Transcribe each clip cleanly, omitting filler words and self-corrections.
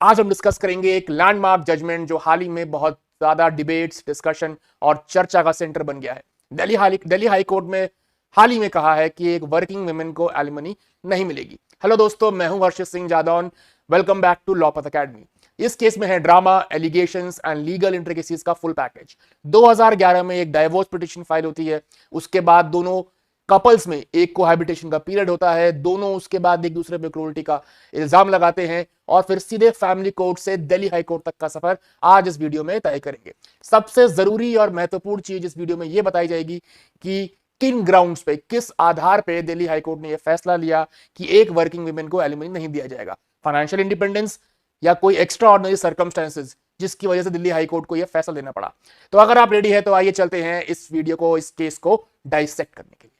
आज हम डिस्कस करेंगे एक लैंडमार्क जजमेंट जो हाल ही में बहुत ज्यादा डिबेट्स, डिस्कशन और चर्चा का सेंटर बन गया है। दिल्ली हाई कोर्ट में हाल ही में कहा है कि एक वर्किंग वुमेन को एलिमनी नहीं मिलेगी। हेलो दोस्तों, मैं हूं Harshit Singh Jadaun. Welcome back to Law Path Academy. इस केस में है drama, allegations and legal intricacies का फुल पैकेज। 2011 में एक डाइवोर्स पिटिशन फाइल होती है। उसके बाद दोनों कपल्स में एक कोहैबिटेशन का पीरियड होता है। दोनों उसके बाद एक दूसरे पर क्रूरल्टी का इल्जाम लगाते हैं और फिर सीधे फैमिली कोर्ट से दिल्ली हाई कोर्ट तक का सफर आज इस वीडियो में तय करेंगे। सबसे जरूरी और महत्वपूर्ण चीज इस वीडियो में यह बताई जाएगी कि किन ग्राउंड्स पे, किस आधार पे दिल्ली हाई कोर्ट ने यह फैसला लिया कि एक वर्किंग वुमेन को एलिमनी नहीं दिया जाएगा। फाइनेंशियल इंडिपेंडेंस या कोई एक्स्ट्रा ऑर्डिनरी सर्कमस्टेंसेज जिसकी वजह से दिल्ली हाई कोर्ट को यह फैसला लेना पड़ा। तो अगर आप रेडी है तो आइए चलते हैं इस वीडियो को, इस केस को डाइसेक्ट करने के लिए।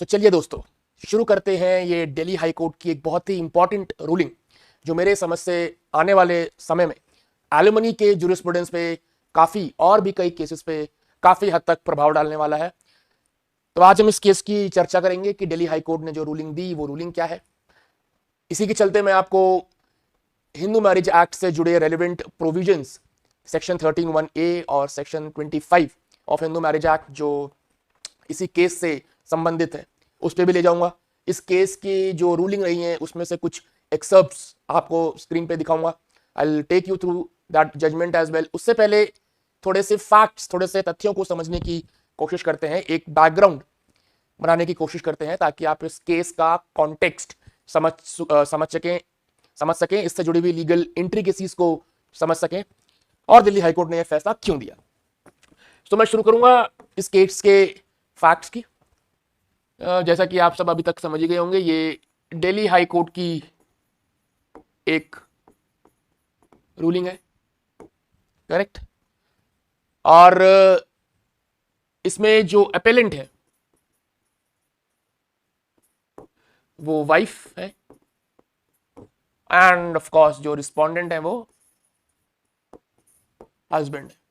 तो चलिए दोस्तों, शुरू करते हैं ये दिल्ली हाई कोर्ट की एक बहुत ही इंपॉर्टेंट रूलिंग जो मेरे समझ से आने वाले समय में एलिमनी के जूरिस्प्रूडेंस पे काफी और भी कई केसेस पे काफी हद तक प्रभाव डालने वाला है। तो आज हम इस केस की चर्चा करेंगे कि दिल्ली हाई कोर्ट ने जो रूलिंग दी वो रूलिंग क्या है। इसी के चलते मैं आपको हिंदू मैरिज एक्ट से जुड़े रेलिवेंट प्रोविजंस सेक्शन 13(1)(a) और section 25 of Hindu marriage act जो इसी केस से संबंधित है उस पर भी ले जाऊंगा। इस केस की जो रूलिंग रही है उसमें से कुछ एक्सर्प्ट्स आपको स्क्रीन पे दिखाऊंगा। I will take you through that judgment as well. उससे पहले थोड़े से फैक्ट्स, थोड़े से तथ्यों को समझने की कोशिश करते हैं, एक बैकग्राउंड बनाने की कोशिश करते हैं ताकि आप इस केस का कॉन्टेक्स्ट समझ सकें, इससे जुड़ी हुई लीगल इंट्रिकेसीज को समझ सकें और दिल्ली हाईकोर्ट ने यह फैसला क्यों दिया। तो मैं शुरू करूंगा इस केस के फैक्ट्स की। जैसा कि आप सब अभी तक समझ ही गए होंगे, ये दिल्ली हाई कोर्ट की एक रूलिंग है, करेक्ट। और इसमें जो अपेलेंट है वो वाइफ है एंड ऑफ कोर्स जो रिस्पोंडेंट है वो हस्बैंड है।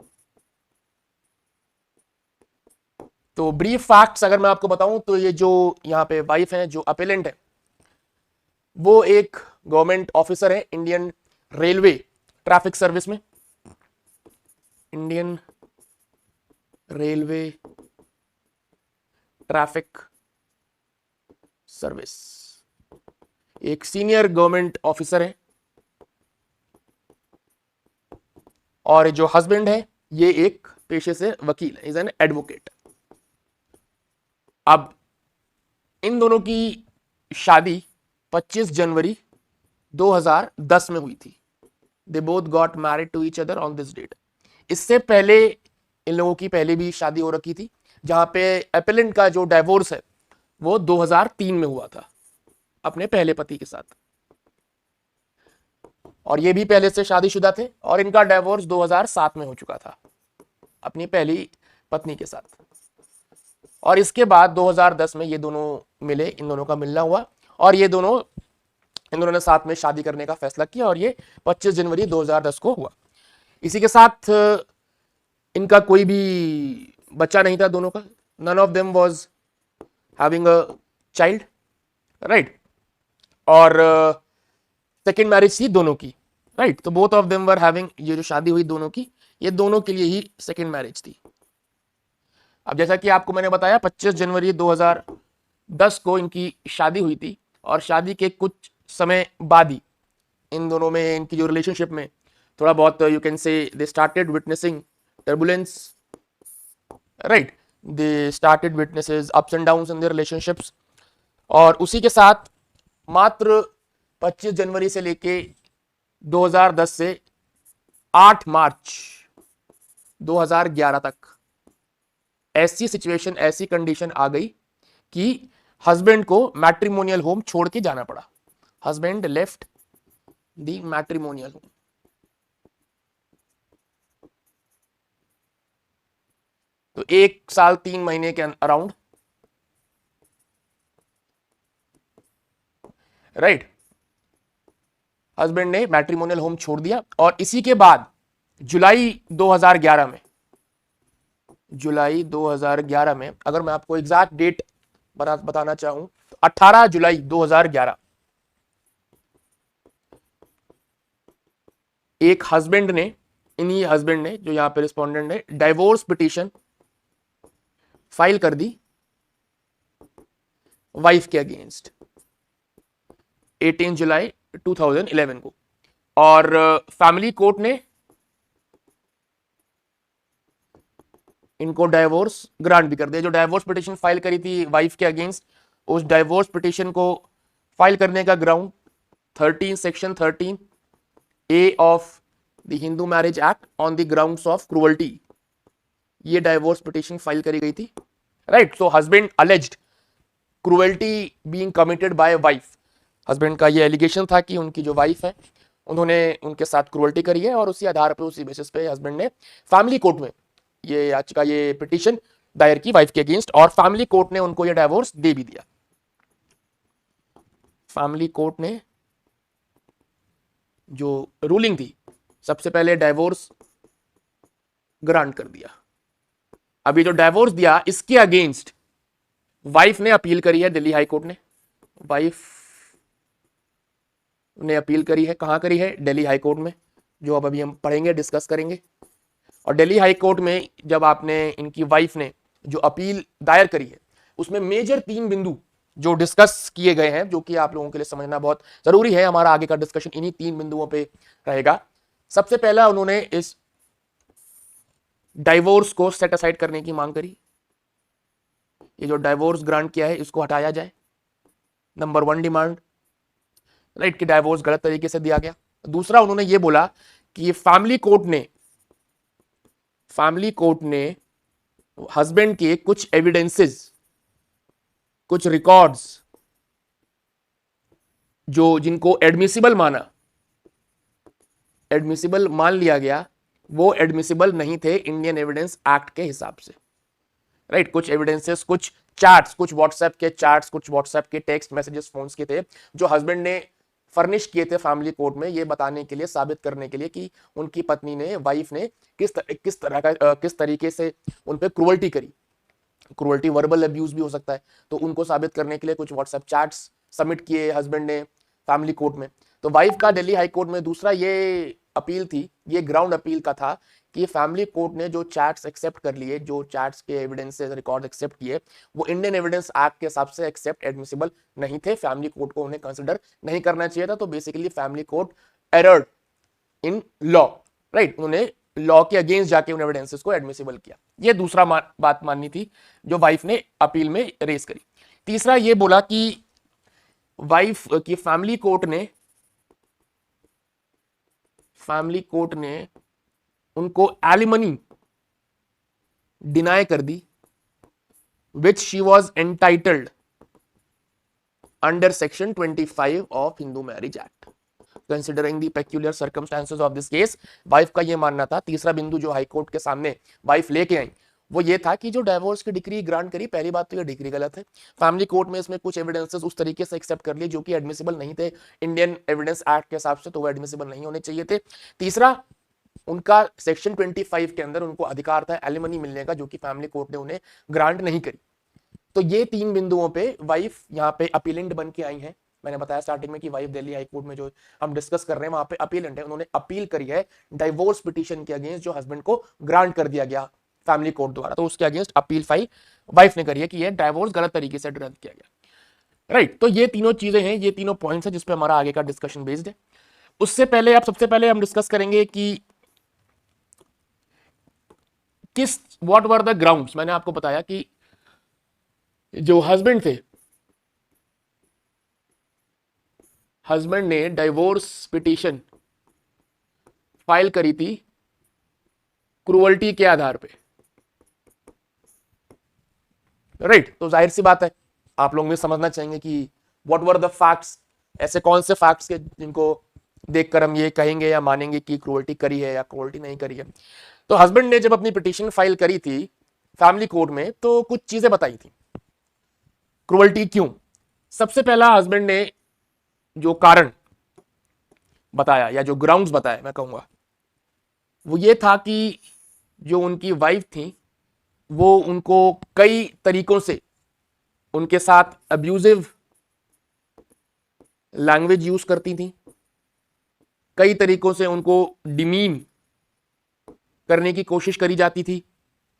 तो ब्रीफ फैक्ट्स अगर मैं आपको बताऊं तो ये जो यहाँ पे वाइफ है, जो अपेलेंट है, वो एक गवर्नमेंट ऑफिसर है इंडियन रेलवे ट्रैफिक सर्विस में। इंडियन रेलवे ट्रैफिक सर्विस एक सीनियर गवर्नमेंट ऑफिसर है। और जो हस्बैंड है ये एक पेशे से वकील है, इज एन एडवोकेट। अब इन दोनों की शादी 25 जनवरी 2010 में हुई थी। They both got married to each other on this date. इससे पहले इन लोगों की पहले भी शादी हो रखी थी, जहां पे एपेलेंट का जो डाइवोर्स है वो 2003 में हुआ था अपने पहले पति के साथ। और ये भी पहले से शादीशुदा थे और इनका डाइवोर्स 2007 में हो चुका था अपनी पहली पत्नी के साथ। और इसके बाद 2010 में ये दोनों मिले, इन दोनों का मिलना हुआ और इन दोनों ने साथ में शादी करने का फैसला किया और ये 25 जनवरी 2010 को हुआ। इसी के साथ इनका कोई भी बच्चा नहीं था दोनों का। None of them was having a child, right. और सेकेंड मैरिज थी दोनों की, राइट। तो both of them were having, ये जो शादी हुई दोनों की, ये दोनों के लिए ही सेकेंड मैरिज थी। अब जैसा कि आपको मैंने बताया 25 जनवरी 2010 को इनकी शादी हुई थी और शादी के कुछ समय बाद ही इन दोनों में, इनकी जो रिलेशनशिप में थोड़ा बहुत you can say they started witnessing turbulence, right. They started witnesses ups and downs in their relationships. और उसी के साथ मात्र 25 जनवरी से लेके 2010 से 8 मार्च 2011 तक ऐसी सिचुएशन, ऐसी कंडीशन आ गई कि हस्बैंड को मैट्रिमोनियल होम छोड़ के जाना पड़ा। Husband left the matrimonial home. तो 1 साल 3 महीने के अराउंड, राइट, हस्बैंड ने मैट्रिमोनियल होम छोड़ दिया। और इसी के बाद जुलाई 2011 में, अगर मैं आपको एग्जैक्ट डेट बताना चाहूं तो 18 जुलाई 2011 एक हस्बैंड ने, इन्हीं हस्बैंड ने, जो यहां पे रिस्पोंडेंट ने, डाइवोर्स पिटीशन फाइल कर दी वाइफ के अगेंस्ट 18 जुलाई 2011 को, और फैमिली कोर्ट ने इनको डाइवोर्स ग्रांट भी कर दिया। जो डाइवोर्स पिटीशन फाइल करी थी वाइफ के अगेंस्ट, उस डाइवोर्स पिटीशन को फाइल करने का ground 13 section 13 A of the Hindu marriage act on the grounds of cruelty, ये डाइवोर्स पिटीशन फाइल करी गई थी। Right, so husband alleged cruelty being committed by wife. Husband का ये एलिगेशन था कि उनकी जो वाइफ है उन्होंने उनके साथ क्रूअल्टी करी है, और उसी आधार पर, उसी बेसिस पे हस्बैंड ने फैमिली कोर्ट में ये आज का ये पिटीशन दायर की वाइफ के अगेंस्ट, और फैमिली कोर्ट ने उनको ये डाइवोर्स दे भी दिया। फैमिली कोर्ट ने जो रूलिंग थी, सबसे पहले डाइवोर्स ग्रांट कर दिया। अभी जो डाइवोर्स दिया, इसके अगेंस्ट वाइफ ने अपील करी है दिल्ली हाई कोर्ट ने। वाइफ ने अपील करी है, कहां करी है? दिल्ली हाई कोर्ट में, जो अब अभी हम पढ़ेंगे, डिस्कस करेंगे। और दिल्ली हाई कोर्ट में जब आपने, इनकी वाइफ ने जो अपील दायर करी है, उसमें मेजर 3 बिंदु जो डिस्कस किए गए हैं, जो कि आप लोगों के लिए समझना बहुत जरूरी है। हमारा आगे का डिस्कशन इन्हीं 3 बिंदुओं पे रहेगा। सबसे पहला, उन्होंने इस डाइवोर्स को सेट असाइड करने की मांग करी। ये जो डाइवोर्स ग्रांट किया है, इसको हटाया जाए। नंबर 1 डिमांड, राइट, कि डाइवोर्स गलत तरीके से दिया गया। दूसरा, उन्होंने ये बोला कि फैमिली कोर्ट ने हस्बैंड के कुछ एविडेंसेस, कुछ रिकॉर्ड्स जिनको एडमिसिबल मान लिया गया, वो एडमिसिबल नहीं थे इंडियन एविडेंस एक्ट के हिसाब से। राइट, कुछ एविडेंसेस, कुछ चार्ट्स, कुछ व्हाट्सएप के चार्ट्स, कुछ व्हाट्सएप के टेक्स्ट मैसेजेस फोन्स के थे, जो हस्बैंड ने फर्निश किए थे फैमिली कोर्ट में, ये बताने के लिए, साबित करने के लिए कि उनकी पत्नी ने, वाइफ ने किस तरीके से उन पे क्रूअल्टी करी। क्रूअल्टी वर्बल अब्यूज भी हो सकता है, तो उनको साबित करने के लिए कुछ व्हाट्सएप चैट्स सबमिट किए हस्बैंड ने फैमिली कोर्ट में। तो वाइफ का दिल्ली हाई कोर्ट में दूसरा ये अपील थी, ये ग्राउंड अपील का था कि फैमिली कोर्ट ने जो चैट्स एक्सेप्ट कर लिए, जो चैट्स के एविडेंसेस, रिकॉर्ड एक्सेप्ट किए, वो इंडियन एविडेंस एक्ट के हिसाब से एक्सेप्ट एडमिसिबल नहीं थे। फैमिली कोर्ट को उन्हें कंसिडर नहीं करना चाहिए था। तो basically family court erred in law. Right, उन्होंने लॉ के अगेंस्ट जाके उन एविडेंसेस को एडमिसिबल किया। ये दूसरा बात माननी थी जो वाइफ ने अपील में रेस करी। तीसरा ये बोला कि वाइफ की फैमिली कोर्ट ने उनको एलिमनी डिनाई कर दी, which she was entitled under section 25 of Hindu marriage act, considering the peculiar circumstances of this case. Wife का यह मानना था। तीसरा बिंदु जो हाई कोर्ट के सामने वाइफ लेके आई, वो ये था कि जो डाइवोर्स की डिक्री ग्रांट करी, पहली बात तो ये डिक्री गलत है। फैमिली कोर्ट में इसमें कुछ एविडेंसेस उस तरीके से एक्सेप्ट कर लिए जो कि एडमिसिबल नहीं थे इंडियन एविडेंस एक्ट के हिसाब से, तो वो एडमिसिबल नहीं होने चाहिए थे। तीसरा, उनका सेक्शन 25 के अंदर उनको अधिकार था एलिमनी मिलने का, जो कि फैमिली कोर्ट ने उन्हें ग्रांट नहीं करी। तो ये 3 बिंदुओं पे वाइफ यहाँ पे अपीलेंट बन के आई हैं। मैंने बताया स्टार्टिंग में कि वाइफ दिल्ली हाई कोर्ट में जो हम डिस्कस कर रहे हैं, वहां पे अपीलेंट है। उन्होंने अपील करी है डाइवोर्स पिटीशन के अगेंस्ट जो हस्बैंड को ग्रांट कर दिया गया फैमिली कोर्ट द्वारा, तो उसके अगेंस्ट अपील फाइल वाइफ ने करी है कि ये डाइवोर्स गलत तरीके से रद्द किया गया। राइट, तो ये तीनों चीजें हैं, ये तीनों पॉइंट्स हैं जिसपे हमारा आगे का डिस्कशन बेस्ड है। उससे पहले सबसे पहले हम डिस्कस करेंगे कि व्हाट वर द ग्राउंड्स। मैंने आपको बताया कि जो हस्बैंड थे, हस्बैंड ने डाइवोर्स पिटीशन फाइल करी थी क्रूअल्टी के आधार पे। राइट, तो जाहिर सी बात है आप लोग भी समझना चाहेंगे कि व्हाट वर द फैक्ट्स, ऐसे कौन से फैक्ट्स के जिनको देखकर हम ये कहेंगे या मानेंगे कि क्रूअल्टी करी है या क्रूअल्टी नहीं करी है। तो हस्बैंड ने जब अपनी पिटीशन फाइल करी थी फैमिली कोर्ट में, तो कुछ चीजें बताई थी क्रूअल्टी क्यों। सबसे पहला, हस्बैंड ने जो कारण बताया या जो ग्राउंड्स बताया, मैं कहूंगा, वो ये था कि जो उनकी वाइफ थी वो उनको कई तरीकों से उनके साथ अब्यूजिव लैंग्वेज यूज करती थी, कई तरीकों से उनको डिमीन करने की कोशिश करी जाती थी,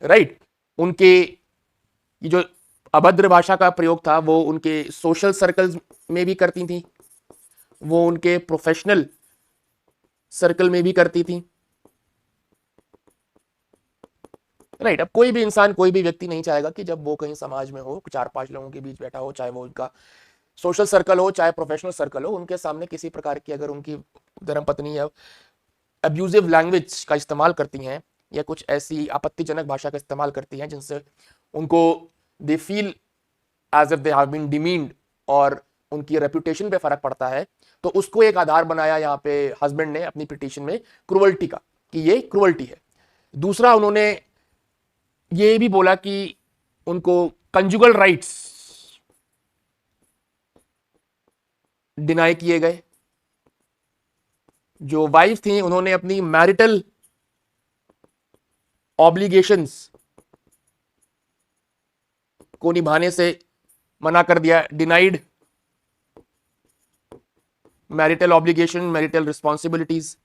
राइट। उनके ये जो अभद्र भाषा का प्रयोग था वो उनके सोशल सर्कल्स में भी करती थी, वो उनके प्रोफेशनल सर्कल में भी करती थी, राइट। अब कोई भी इंसान, कोई भी व्यक्ति नहीं चाहेगा कि जब वो कहीं समाज में हो, 4-5 लोगों के बीच बैठा हो, चाहे वो उनका सोशल सर्कल हो चाहे प्रोफेशनल सर्कल हो, उनके सामने किसी प्रकार की अगर उनकी धर्मपत्नी या अब्यूजिव लैंग्वेज का इस्तेमाल करती हैं या कुछ ऐसी आपत्तिजनक भाषा का इस्तेमाल करती हैं जिनसे उनको they feel as if they have been demeaned और उनकी रेपुटेशन पे फर्क पड़ता है, तो उसको एक आधार बनाया यहाँ पे हस्बैंड ने अपनी पिटीशन में क्रुअल्टी का, कि ये क्रुअल्टी है। दूसरा, उन्होंने ये भी बोला कि उनको कंजुगल राइट्स डिनाई किए गए। जो वाइफ थी उन्होंने अपनी मैरिटल ऑब्लिगेशंस को निभाने से मना कर दिया, denied marital obligation, marital responsibilities,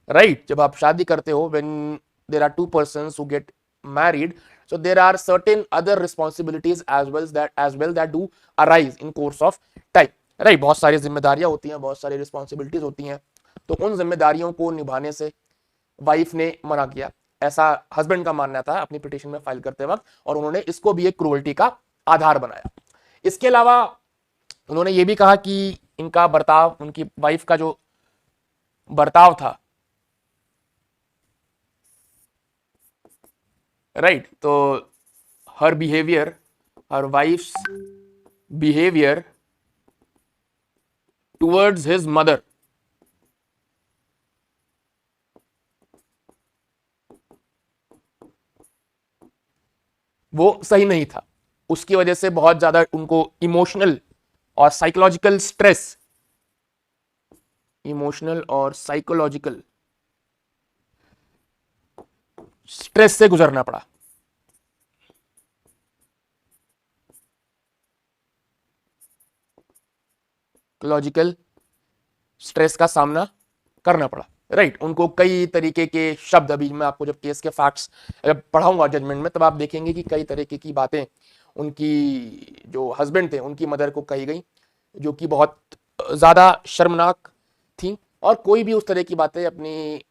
right. जब आप शादी करते हो, when there are two persons who get married, so there are certain other responsibilities as well that do arise in course of time, right। बहुत सारी जिम्मेदारियां होती हैं, बहुत सारी रिस्पॉन्सिबिलिटीज होती हैं, तो उन जिम्मेदारियों को निभाने से वाइफ ने मना किया, ऐसा हस्बैंड का मानना था अपनी पिटीशन में फाइल करते वक्त, और उन्होंने इसको भी एक क्रूअल्टी का आधार बनाया। इसके अलावा उन्होंने ये भी कहा कि इनका बर्ताव, उनकी वाइफ का जो बर्ताव था, राइट, तो हर बिहेवियर, हर wife's behaviour towards his mother वो सही नहीं था। उसकी वजह से बहुत ज्यादा उनको इमोशनल और साइकोलॉजिकल स्ट्रेस, इमोशनल और साइकोलॉजिकल स्ट्रेस से गुजरना पड़ा। लॉजिकल स्ट्रेस का सामना करना पड़ा, राइट। उनको कई तरीके के शब्द, अभी मैं आपको जब केस के फैक्ट्स पढ़ाऊंगा जजमेंट में, तब आप देखेंगे कि कई तरीके की बातें उनकी जो हस्बैंड थे उनकी मदर को कही गई, जो कि बहुत ज्यादा शर्मनाक थी, और कोई भी उस तरह की बातें अपनी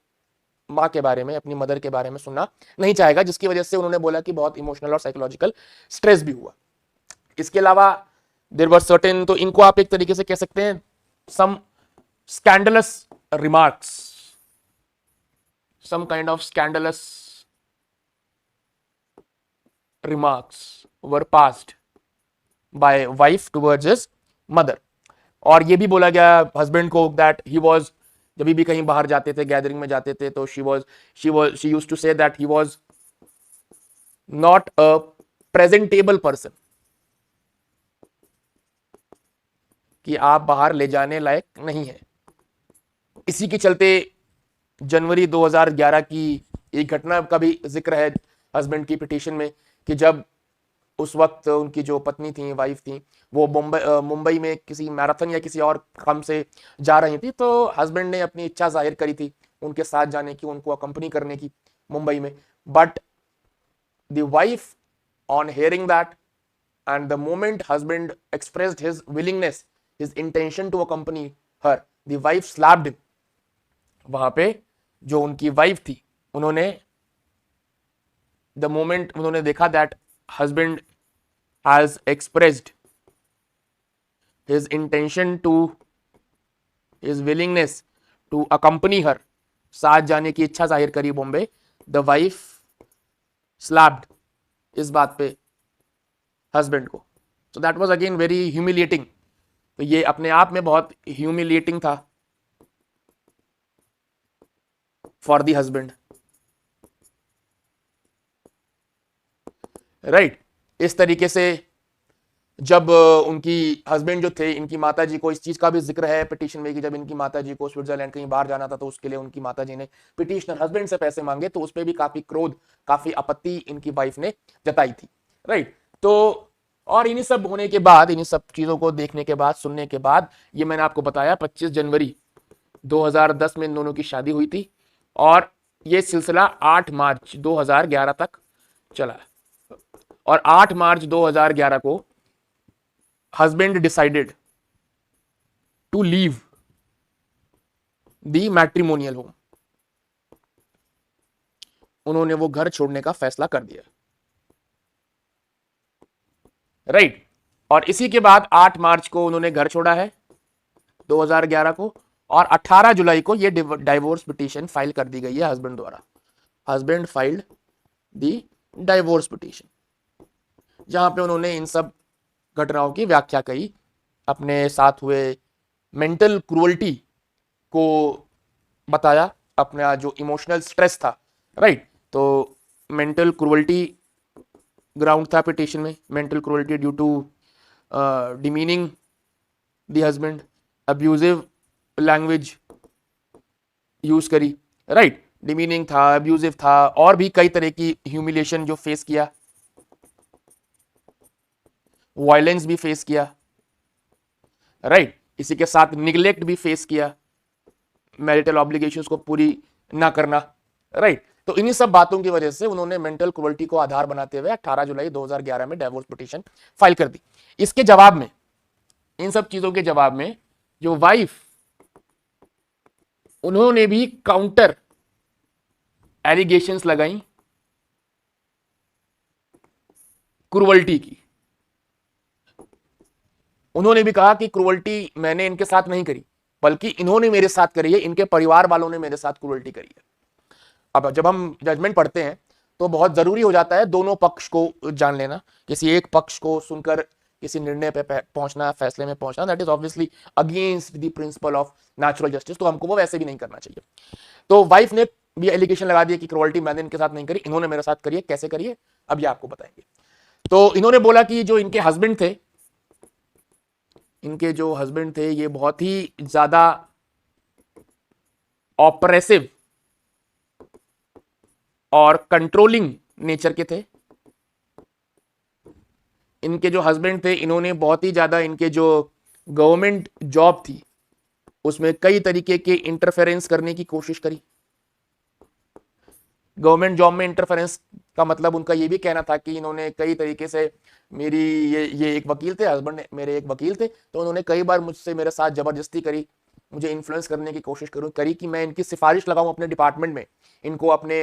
माँ के बारे में, अपनी मदर के बारे में सुनना नहीं चाहेगा, जिसकी वजह से उन्होंने बोला कि बहुत इमोशनल और साइकोलॉजिकल स्ट्रेस भी हुआ। इसके अलावा देयर वर सर्टेन, तो इनको आप एक तरीके से कह सकते हैं some scandalous remarks, some kind of scandalous remarks were passed by wife towards his mother. और ये भी बोला गया हस्बैंड को दैट ही वाज, जब भी कहीं बाहर जाते थे, गैदरिंग में जाते थे, तो she used to say that he was not a presentable person, कि आप बाहर ले जाने लायक नहीं है। इसी के चलते जनवरी 2011 की एक घटना का भी जिक्र है हस्बैंड की पिटीशन में, कि जब उस वक्त उनकी जो पत्नी थी, वाइफ थी, वो मुंबई में किसी मैराथन या किसी और काम से जा रही थी, तो हस्बैंड ने अपनी इच्छा जाहिर करी थी उनके साथ जाने की, उनको अकंपनी करने की मुंबई में। But the wife, on hearing that, and the moment husband expressed his willingness, his intention to accompany her, the wife slapped him। वहां पे जो उनकी वाइफ थी, उन्होंने the moment उन्होंने देखा that husband has expressed his intention to, his willingness to accompany her, साथ जाने की इच्छा जाहिर करी बॉम्बे, the wife slapped इस बात पे हस्बैंड को। So that was again very humiliating। तो ये अपने आप में बहुत humiliating था for the husband, right। इस तरीके से जब उनकी हस्बैंड जो थे, इनकी माताजी को, इस चीज का भी जिक्र है पिटीशन में कि जब इनकी माताजी को स्विट्जरलैंड कहीं बाहर जाना था, तो उसके लिए उनकी माताजी ने पिटीशनर हस्बैंड से पैसे मांगे, तो उस पर भी काफी क्रोध, काफी आपत्ति इनकी वाइफ ने जताई थी, राइट। तो और इन्हीं सब होने के बाद, इन्हीं सब चीजों को देखने के बाद, सुनने के बाद, ये मैंने आपको बताया 25 जनवरी 2010 में इन दोनों की शादी हुई थी और ये सिलसिला 8 मार्च 2011 तक चला। और 8 मार्च 2011 को husband decided to leave the matrimonial home, उन्होंने वो घर छोड़ने का फैसला कर दिया, राइट। और इसी के बाद 8 मार्च को उन्होंने घर छोड़ा है 2011 को, और 18 जुलाई को ये डाइवोर्स पिटीशन फाइल कर दी गई है हस्बैंड द्वारा। हस्बैंड फाइल्ड दी डाइवोर्स पिटीशन, जहां पे उन्होंने इन सब घटनाओं की व्याख्या कही, अपने साथ हुए मेंटल क्रूअल्टी को बताया, अपना जो इमोशनल स्ट्रेस था, राइट। तो मेंटल क्रूअल्टी ग्राउंड था पिटीशन में, mental cruelty due to demeaning the husband, abusive language use करी, राइट। डिमीनिंग था, अब्यूजिव था, और भी कई तरह की ह्यूमिलिएशन जो फेस किया, वायलेंस भी फेस किया, राइट। इसी के साथ निग्लेक्ट भी फेस किया, मैरिटल ऑब्लिगेशंस को पूरी ना करना, राइट। तो इन्हीं सब बातों की वजह से उन्होंने मेंटल क्रूअल्टी को आधार बनाते हुए 18 जुलाई 2011 में डाइवोर्स पिटीशन फाइल कर दी। इसके जवाब में, इन सब चीजों के जवाब में जो वाइफ, उन्होंने भी काउंटर एलिगेशंस लगाई क्रूअल्टी की। उन्होंने भी कहा कि क्रूअल्टी मैंने इनके साथ नहीं करी, बल्कि इन्होंने मेरे साथ करी है, इनके परिवार वालों ने मेरे साथ क्रूअल्टी करी है। अब जब हम जजमेंट पढ़ते हैं तो बहुत जरूरी हो जाता है दोनों पक्ष को जान लेना, किसी एक पक्ष को सुनकर किसी निर्णय पे पहुंचना, फैसले में पहुंचना, that is obviously against the principle of natural justice, तो हमको वो वैसे भी नहीं करना चाहिए। तो वाइफ ने भी एलिगेशन लगा दिया कि क्रूअल्टी मैंने इनके साथ नहीं करी, इन्होंने मेरे साथ करी है। कैसे करी है अब ये आपको बताएंगे। तो इन्होंने बोला कि जो इनके हस्बैंड थे, इनके जो हस्बैंड थे ये बहुत ही ज्यादा ऑपरेसिव और कंट्रोलिंग नेचर के थे। इनके जो हस्बैंड थे, इन्होंने बहुत ही ज्यादा, इनके जो गवर्नमेंट जॉब थी उसमें कई तरीके के इंटरफेरेंस करने की कोशिश करी। गवर्नमेंट जॉब में इंटरफेरेंस का मतलब उनका ये भी कहना था कि इन्होंने कई तरीके से, मेरी ये एक वकील थे, हस्बैंड मेरे एक वकील थे, तो उन्होंने कई बार मुझसे, मेरे साथ जबरदस्ती करी, मुझे इन्फ्लुएंस करने की कोशिश करी कि मैं इनकी सिफारिश लगाऊं अपने डिपार्टमेंट में, इनको अपने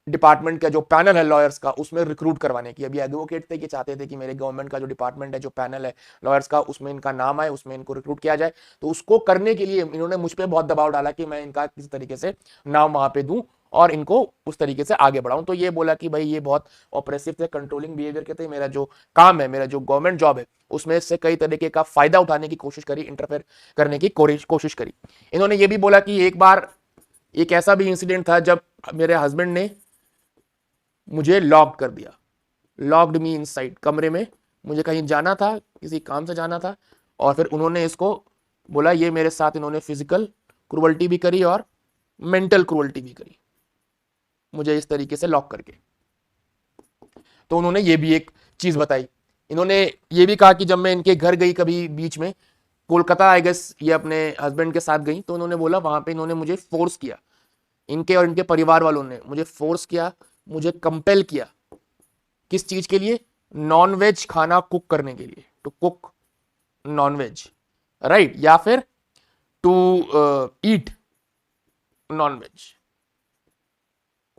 डिपार्टमेंट का जो पैनल है लॉयर्स का उसमें रिक्रूट करवाने की। अभी एडवोकेट थे कि चाहते थे कि मेरे गवर्नमेंट का जो डिपार्टमेंट है, जो पैनल है लॉयर्स का, उसमें इनका नाम आए, उसमें इनको रिक्रूट किया जाए। तो उसको करने के लिए इन्होंने मुझ पर बहुत दबाव डाला कि मैं इनका किसी तरीके से नाम वहां पे दूं और इनको उस तरीके से आगे बढ़ाऊं। तो ये बोला कि भाई ये बहुत ऑपरेसिव थे, कंट्रोलिंग बिहेवियर के थे, मेरा जो काम है, मेरा जो गवर्नमेंट जॉब है, उसमें से कई तरीके का फायदा उठाने की कोशिश करी, इंटरफेयर करने की कोशिश करी। इन्होंने ये भी बोला कि एक बार एक ऐसा भी इंसिडेंट था जब मेरे हस्बैंड ने मुझे लॉक कर दिया, लॉक्ड मी इनसाइड, कमरे में, मुझे कहीं जाना था, किसी काम से जाना था, और फिर उन्होंने इसको बोला, ये मेरे साथ इन्होंने फिजिकल क्रूअल्टी भी करी और मेंटल क्रूअल्टी भी करी, मुझे इस तरीके से लॉक करके। तो उन्होंने ये भी एक चीज बताई। इन्होंने ये भी कहा कि जब मैं इनके घर गई कभी बीच में, कोलकाता आई गेस, ये अपने हस्बैंड के साथ गई, तो उन्होंने बोला वहां पे इन्होंने मुझे फोर्स किया, इनके और इनके परिवार वालों ने मुझे फोर्स किया, मुझे कंपेल किया, किस चीज के लिए? नॉन वेज खाना कुक करने के लिए, to cook non veg, right, या फिर टू ईट नॉन वेज।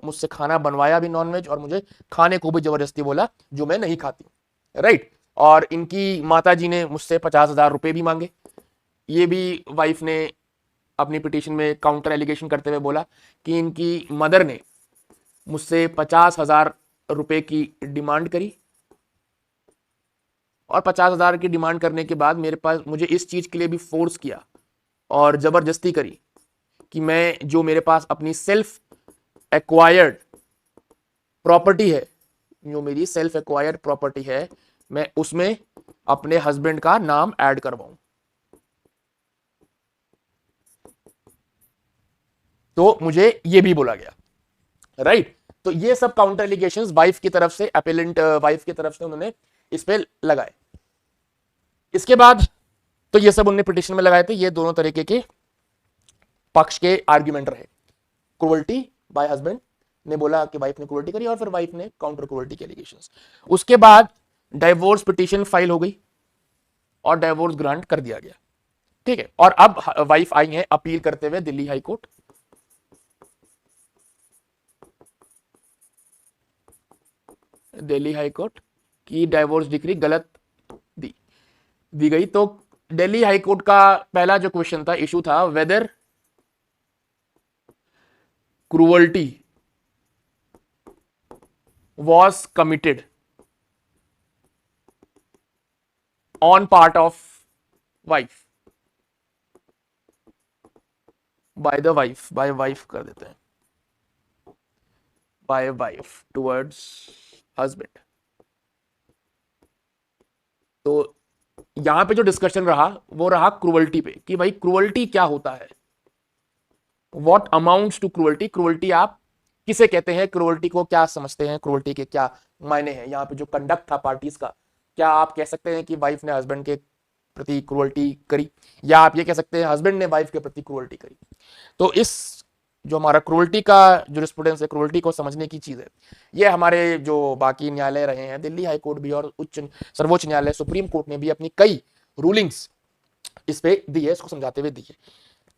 मुझसे खाना बनवाया भी नॉन वेज और मुझे खाने को भी जबरदस्ती बोला, जो मैं नहीं खाती, राइट। और इनकी माता जी ने मुझसे 50,000 रुपए भी मांगे। ये भी वाइफ ने अपनी पिटीशन में काउंटर एलिगेशन करते हुए बोला कि इनकी मदर ने मुझसे 50,000 रुपए की डिमांड करी, और 50,000 की डिमांड करने के बाद मुझे इस चीज के लिए भी फोर्स किया और जबरदस्ती करी कि मैं, जो मेरे पास अपनी सेल्फ एक्वायर्ड प्रॉपर्टी है, जो मेरी सेल्फ एक्वायर्ड प्रॉपर्टी है, मैं उसमें अपने हस्बैंड का नाम ऐड करवाऊं। तो मुझे ये भी बोला गया, राइट। तो ये सब काउंटर एलिगेशंस वाइफ की तरफ से, अपेलेंट वाइफ की तरफ से उन्होंने इस पे लगाए। इसके बाद तो ये सब उनने पिटिशन में लगाए थे। ये दोनों तरीके के पक्ष के आर्ग्यूमेंट रहे। क्रूअल्टी बाय हस्बैंड ने बोला कि वाइफ ने क्रूअल्टी करी, और फिर वाइफ ने काउंटर क्रूअल्टी के एलिगेशंस। उसके बाद डाइवोर्स पिटीशन फाइल हो गई और डाइवोर्स ग्रांट कर दिया गया, ठीक है। और अब वाइफ आई है अपील करते हुए Delhi high court. Delhi high court की डाइवोर्स डिक्री गलत दी गई। तो दिल्ली हाई कोर्ट का पहला जो क्वेश्चन था, इशू था, whether cruelty was committed on part of wife, by the wife, by wife कर देते हैं, by wife towards husband। तो यहां पे जो डिस्कशन रहा वो रहा क्रूअल्टी पे, कि भाई क्रूअल्टी क्या होता है, what amounts to cruelty. Cruelty आप किसे कहते हैं, क्रूअल्टी को क्या समझते हैं, क्रूअल्टी के क्या मायने हैं। यहाँ पे जो कंडक्ट था पार्टीज का, क्या आप कह सकते हैं कि वाइफ ने हस्बैंड के प्रति क्रूअल्टी करी, या आप ये कह सकते हैं हस्बैंड ने वाइफ के प्रति क्रूअल्टी करी। तो इस जो हमारा क्रूअल्टी का जुरिस्प्रूडेंस है, क्रूअल्टी को समझने की चीज है, ये हमारे जो बाकी न्यायालय रहे हैं, दिल्ली हाई कोर्ट भी और सर्वोच्च न्यायालय सुप्रीम कोर्ट ने भी अपनी कई रूलिंग्स इस पे दी है, इसको समझाते हुए दी है।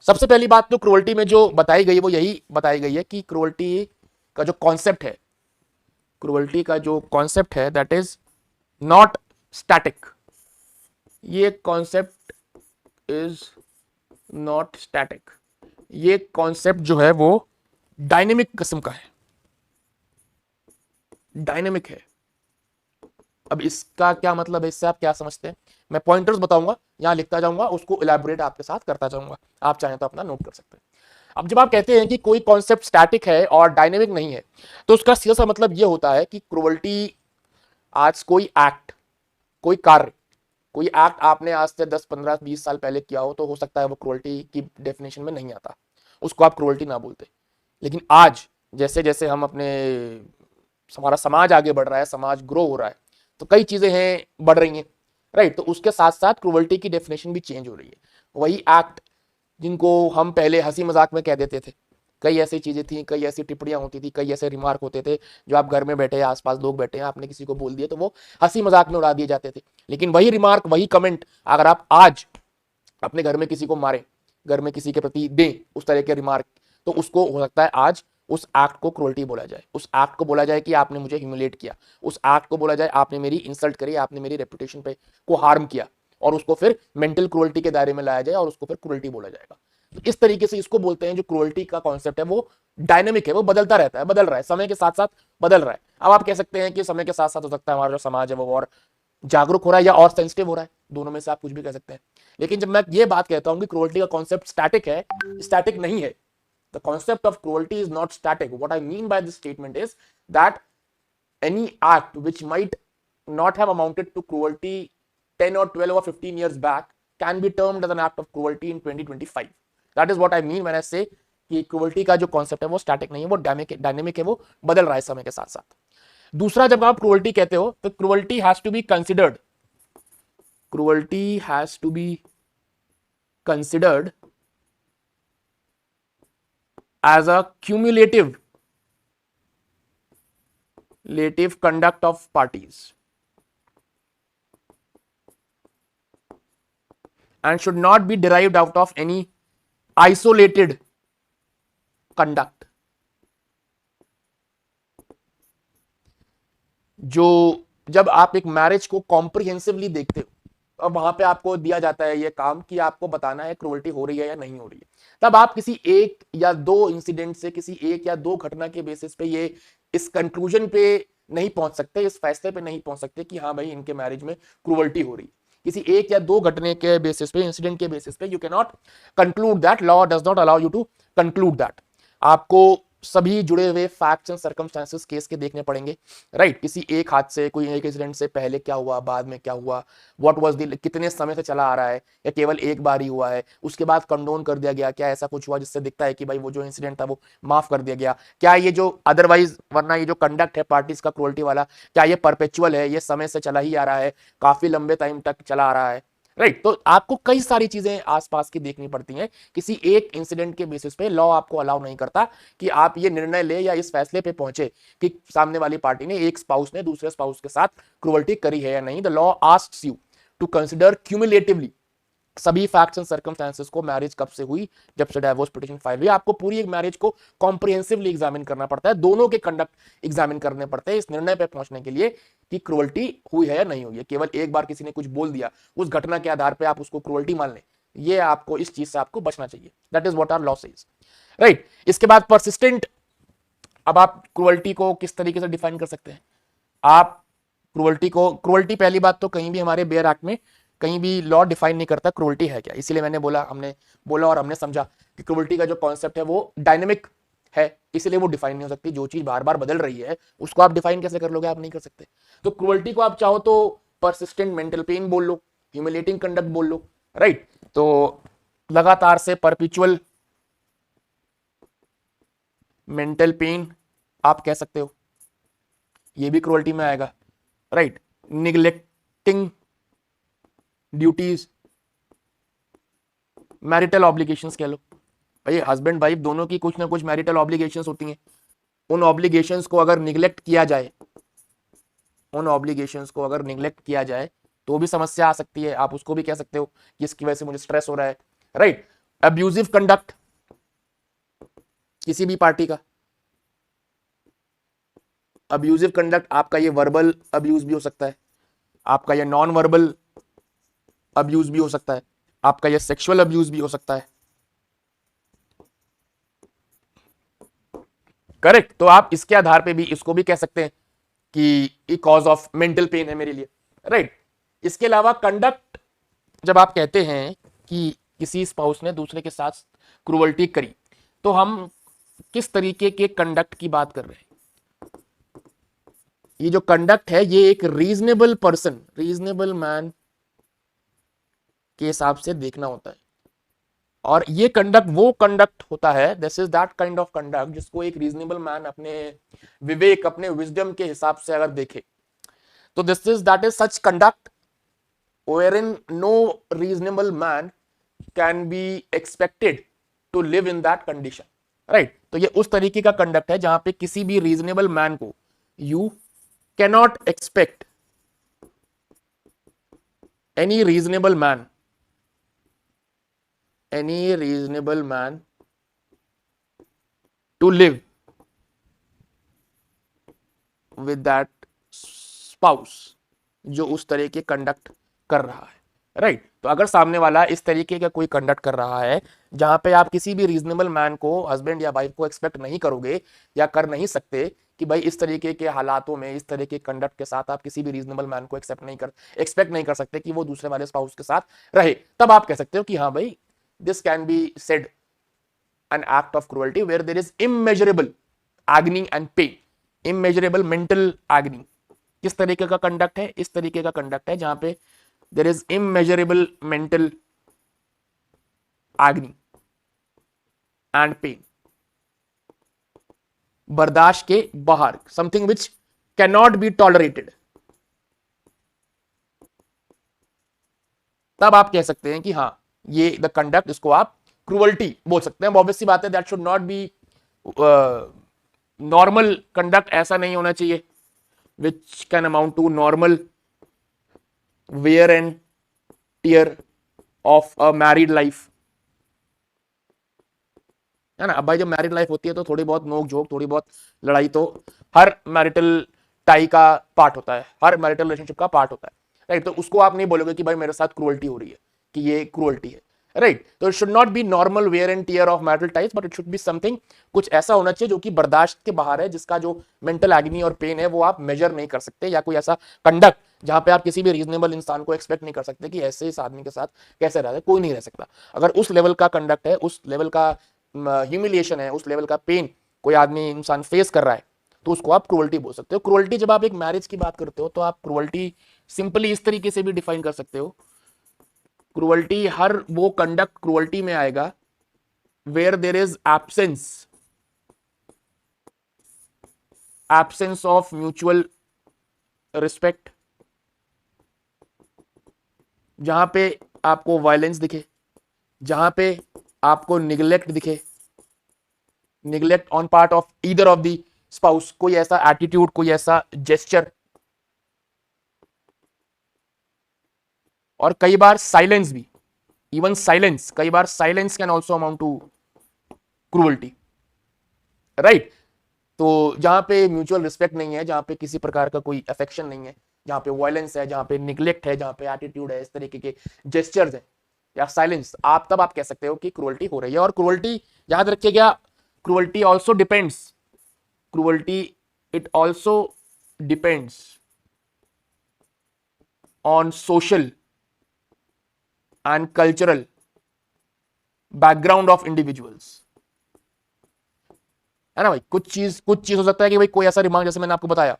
सबसे पहली बात तो क्रूअल्टी में जो बताई गई वो यही बताई गई है कि क्रूअल्टी का जो कॉन्सेप्ट है, क्रूअल्टी का जो कॉन्सेप्ट है, दैट इज नॉट स्टैटिक। ये कॉन्सेप्ट इज नॉट स्टैटिक। ये कॉन्सेप्ट जो है वो डायनेमिक किस्म का है, डायनेमिक है। अब इसका क्या मतलब है, इससे आप क्या समझते हैं, मैं पॉइंटर्स बताऊंगा, यहां लिखता जाऊंगा, उसको इलैबोरेट आपके साथ करता जाऊंगा, आप चाहें तो अपना नोट कर सकते हैं। अब जब आप कहते हैं कि कोई कॉन्सेप्ट स्टैटिक है और डायनेमिक नहीं है, तो उसका सीधा सा मतलब यह होता है कि क्रूअल्टी, आज कोई एक्ट, कोई कार्य, कोई एक्ट आपने आज से 10, 15, 20 साल पहले किया हो सकता है वो क्रूअल्टी की डेफिनेशन में नहीं आता, उसको आप क्रूअल्टी ना बोलते। लेकिन आज जैसे जैसे हम अपने, हमारा समाज आगे बढ़ रहा है, समाज ग्रो हो रहा है, तो कई चीजें हैं बढ़ रही हैं, राइट। तो उसके साथ साथ क्रूअल्टी की डेफिनेशन भी चेंज हो रही है। वही एक्ट जिनको हम पहले हंसी मजाक में कह देते थे, कई ऐसी चीजें थी, कई ऐसी टिप्पणियां होती थी, कई ऐसे रिमार्क होते थे जो आप घर में बैठे, आसपास लोग बैठे हैं, आपने किसी को बोल दिया तो वो हंसी मजाक में उड़ा दिए जाते थे। लेकिन वही रिमार्क, वही कमेंट अगर आप आज अपने घर में किसी को मारे, घर में किसी के प्रति दें उस तरह के रिमार्क, तो उसको हो सकता है आज उस एक्ट को क्रूअल्टी बोला जाए, उस एक्ट को बोला जाए कि आपने मुझे ह्यूमिलेट किया, उस एक्ट को बोला जाए आपने मेरी इंसल्ट करी, आपने मेरी रेपुटेशन पे को हार्म किया, और उसको फिर मेंटल क्रूअल्टी के दायरे में लाया जाए और उसको फिर क्रूअल्टी बोला जाएगा। तो इस तरीके से इसको बोलते हैं, जो क्रूअल्टी का कॉन्सेप्ट है वो डायनेमिक है, वो बदलता रहता है, बदल रहा है, समय के साथ साथ बदल रहा है। अब आप कह सकते हैं कि समय के साथ साथ हो सकता है हमारा जो समाज है वो और जागरूक हो रहा है या और सेंसिटिव हो रहा है, दोनों में से आप कुछ भी कह सकते हैं। लेकिन जब मैं ये बात कहता हूं कि क्रूअल्टी का कॉन्सेप्ट स्टैटिक है, स्टैटिक नहीं है। The concept of cruelty is not static. What I mean by this statement is that any act which might not have amounted to cruelty 10 or 12 or 15 years back can be termed as an act of cruelty in 2025. That is what I mean when I say कि cruelty का जो concept है वो static नहीं है, वो dynamic है, वो बदल रहा है समय के साथ साथ। दूसरा, जब आप cruelty कहते हो तो cruelty has to be considered. Cruelty has to be considered as a cumulative conduct of parties and should not be derived out of any isolated conduct। जो जब आप एक मैरिज को कॉम्प्रिहेंसिवली देखते हो, अब वहां पे आपको दिया जाता है ये काम कि आपको बताना है क्रूअल्टी हो रही है या नहीं हो रही है, तब आप किसी एक या दो इंसिडेंट से, किसी एक या दो घटना के बेसिस पे ये इस कंक्लूजन पे नहीं पहुंच सकते, इस फैसले पे नहीं पहुंच सकते कि हाँ भाई इनके मैरिज में क्रूअल्टी हो रही है। किसी एक या दो घटने के बेसिस पे, इंसिडेंट के बेसिस पे you can not conclude that, law does not allow you to conclude that. आपको सभी जुड़े हुए फैक्ट्स एंड सर्कमस्टांसेस केस के देखने पड़ेंगे, राइट। किसी एक हादसे, कोई एक इंसिडेंट से पहले क्या हुआ, बाद में क्या हुआ, व्हाट वाज द, कितने समय से चला आ रहा है, या केवल एक बार ही हुआ है, उसके बाद कंडोन कर दिया गया, क्या ऐसा कुछ हुआ जिससे दिखता है कि भाई वो जो इंसिडेंट था वो माफ कर दिया गया, क्या ये जो अदरवाइज, वरना ये जो कंडक्ट है पार्टीज का क्रूअल्टी वाला, क्या ये परपेचुअल है, ये समय से चला ही आ रहा है, काफी लंबे टाइम तक चला आ रहा है, राइट। तो आपको कई सारी चीजें आसपास की देखनी पड़ती हैं। किसी एक इंसिडेंट के बेसिस पे लॉ आपको अलाउ नहीं करता कि आप ये निर्णय ले या इस फैसले पे पहुंचे कि सामने वाली पार्टी ने, एक स्पाउस ने दूसरे स्पाउस के साथ क्रूअल्टी करी है या नहीं। The law asks you to consider cumulatively सभी फैक्ट्स एंड सर्कमस्टांसेस को, मैरिज कब से हुई, जब से डाइवोर्स पिटीशन फाइल हुई, आपको पूरी एक मैरिज को कॉम्प्रिहेंसिवली एग्जामिन करना पड़ता है, दोनों के कंडक्ट एग्जामिन करने पड़ते हैं इस निर्णय पे पहुंचने के लिए कि क्रूअल्टी हुई है या नहीं हुई है। केवल एक बार किसी ने कुछ बोल दिया, उस घटना के आधार पर आप उसको क्रूअल्टी मान लें, ये आपको, इस चीज से आपको बचना चाहिए। That is what our law says, right. इसके बाद परसिस्टेंट, अब आप क्रूअल्टी को किस तरीके से डिफाइन कर सकते हैं। आप क्रूअल्टी पहली बात तो कहीं भी हमारे बेयर एक्ट में कहीं भी लॉ डिफाइन नहीं करता क्रूअल्टी है क्या, इसीलिए मैंने बोला, हमने बोला और हमने समझा कि क्रूअल्टी का जो कॉन्सेप्ट है वो डायनेमिक है, इसलिए वो डिफाइन नहीं हो सकती। जो चीज बार बार बदल रही है उसको आप डिफाइन कैसे कर लोगे, आप नहीं कर सकते। तो क्रूअल्टी को आप चाहो तो परसिस्टेंट मेंटल पेन बोल लो, ह्यूमिलेटिंग कंडक्ट बोल लो, राइट। तो लगातार से परपिचुअल मेंटल पेन आप कह सकते हो, ये भी क्रूअल्टी में आएगा, right. Neglecting duties, marital obligations कह लो, भाई हस्बैंड वाइफ दोनों की कुछ ना कुछ मैरिटल ऑब्लिगेशंस होती हैं, उन ऑब्लिगेशंस को अगर निगलेक्ट किया जाए, तो भी समस्या आ सकती है। आप उसको भी कह सकते हो कि इसकी वजह से मुझे स्ट्रेस हो रहा है, राइट। अब्यूजिव कंडक्ट किसी भी पार्टी का, अब्यूजिव कंडक्ट आपका ये वर्बल अब्यूज भी हो सकता है, आपका ये नॉन वर्बल अब्यूज भी हो सकता है, आपका ये सेक्सुअल अब्यूज भी हो सकता है, करेक्ट। तो आप इसके आधार पे भी इसको भी कह सकते हैं कि ये कॉज ऑफ मेंटल पेन है मेरे लिए, राइट। इसके अलावा कंडक्ट, जब आप कहते हैं कि किसी स्पाउस ने दूसरे के साथ क्रूअल्टी करी, तो हम किस तरीके के कंडक्ट की बात कर रहे हैं। ये जो कंडक्ट है ये एक रीजनेबल पर्सन, रीजनेबल मैन के हिसाब से देखना होता है, और ये कंडक्ट वो कंडक्ट होता है, this is that kind of conduct जिसको एक रीजनेबल मैन अपने विवेक, अपने विजडम के हिसाब से अगर देखे, तो this is that is such conduct wherein no reasonable man can be expected to live in that condition, right। तो ये उस तरीके का कंडक्ट है जहां पे किसी भी रीजनेबल मैन को you cannot expect any reasonable man to live with that spouse जो उस तरह के कंडक्ट कर रहा है, राइट। तो अगर सामने वाला इस तरीके का कोई कंडक्ट कर रहा है जहां पे आप किसी भी रीजनेबल मैन को, हस्बैंड या वाइफ को एक्सपेक्ट नहीं करोगे या कर नहीं सकते कि भाई इस तरीके के हालातों में, इस तरह के कंडक्ट के साथ आप किसी भी रीजनेबल मैन को एक्सपेक्ट नहीं कर सकते कि वो दूसरे वाले स्पाउस के साथ रहे, तब आप कह सकते हो कि हाँ भाई this can be said an act of cruelty where there is immeasurable agony and pain, immeasurable mental agony। किस तरीके का कंडक्ट है, इस तरीके का कंडक्ट है जहां पे there is immeasurable mental agony and pain, बर्दाश्त के बाहर, something which cannot be tolerated, तब आप कह सकते हैं कि हाँ ये द कंडक्ट, इसको आप क्रूअल्टी बोल सकते हैं। ऑब्वियस सी बात है, that should not be normal conduct, ऐसा नहीं होना चाहिए which can amount to normal wear and tear of a married life, है ना। अब भाई जब मैरिड लाइफ होती है तो थोड़ी बहुत नोक झोंक, थोड़ी बहुत लड़ाई तो हर मैरिटल टाई का पार्ट होता है, हर मैरिटल रिलेशनशिप का पार्ट होता है, राइट। तो उसको आप नहीं बोलोगे कि भाई मेरे साथ क्रूअल्टी हो रही है, कि ये क्रूअल्टी है, राइट। तो it should not be normal wear and tear of marital ties, but it should be something, कुछ ऐसा होना चाहिए जो कि बर्दाश्त के बाहर है, जिसका जो मेंटल एग्नी और पेन है वो आप मेजर नहीं कर सकते, या कोई ऐसा कंडक्ट जहां पे आप किसी भी रीजनेबल इंसान को एक्सपेक्ट नहीं कर सकते कि ऐसे इस आदमी के साथ कैसे रह, कोई नहीं रह सकता। अगर उस लेवल का कंडक्ट है, उस लेवल का ह्यूमिलिएशन है, उस लेवल का पेन कोई आदमी इंसान फेस कर रहा है, तो उसको आप क्रूअल्टी बोल सकते हो। क्रूअल्टी जब आप एक मैरिज की बात करते हो तो आप क्रूअल्टी सिंपली इस तरीके से भी डिफाइन कर सकते हो, क्रूअल्टी हर वो कंडक्ट क्रूअल्टी में आएगा where there is absence of mutual respect, जहां पे आपको वायलेंस दिखे, जहां पे आपको निग्लेक्ट दिखे, neglect on part of either of the spouse, कोई ऐसा एटीट्यूड, कोई ऐसा जेस्चर, और कई बार साइलेंस भी, इवन साइलेंस, कई बार silence can also amount to cruelty, right. तो जहां पे म्यूचुअल रिस्पेक्ट नहीं है, जहां पे किसी प्रकार का कोई अफेक्शन नहीं है, जहां पे वायलेंस है, जहां पे निग्लेक्ट है, जहां पे एटीट्यूड है, इस तरीके के जेस्चर्स है या साइलेंस, आप तब आप कह सकते हो कि क्रूअल्टी हो रही है। और क्रूअल्टी याद रखिएगा, cruelty also depends, cruelty it also depends on social and cultural background of individuals, है ना भाई। कुछ चीज हो सकता है कि भाई कोई ऐसा रिमार्क, जैसे मैंने आपको बताया,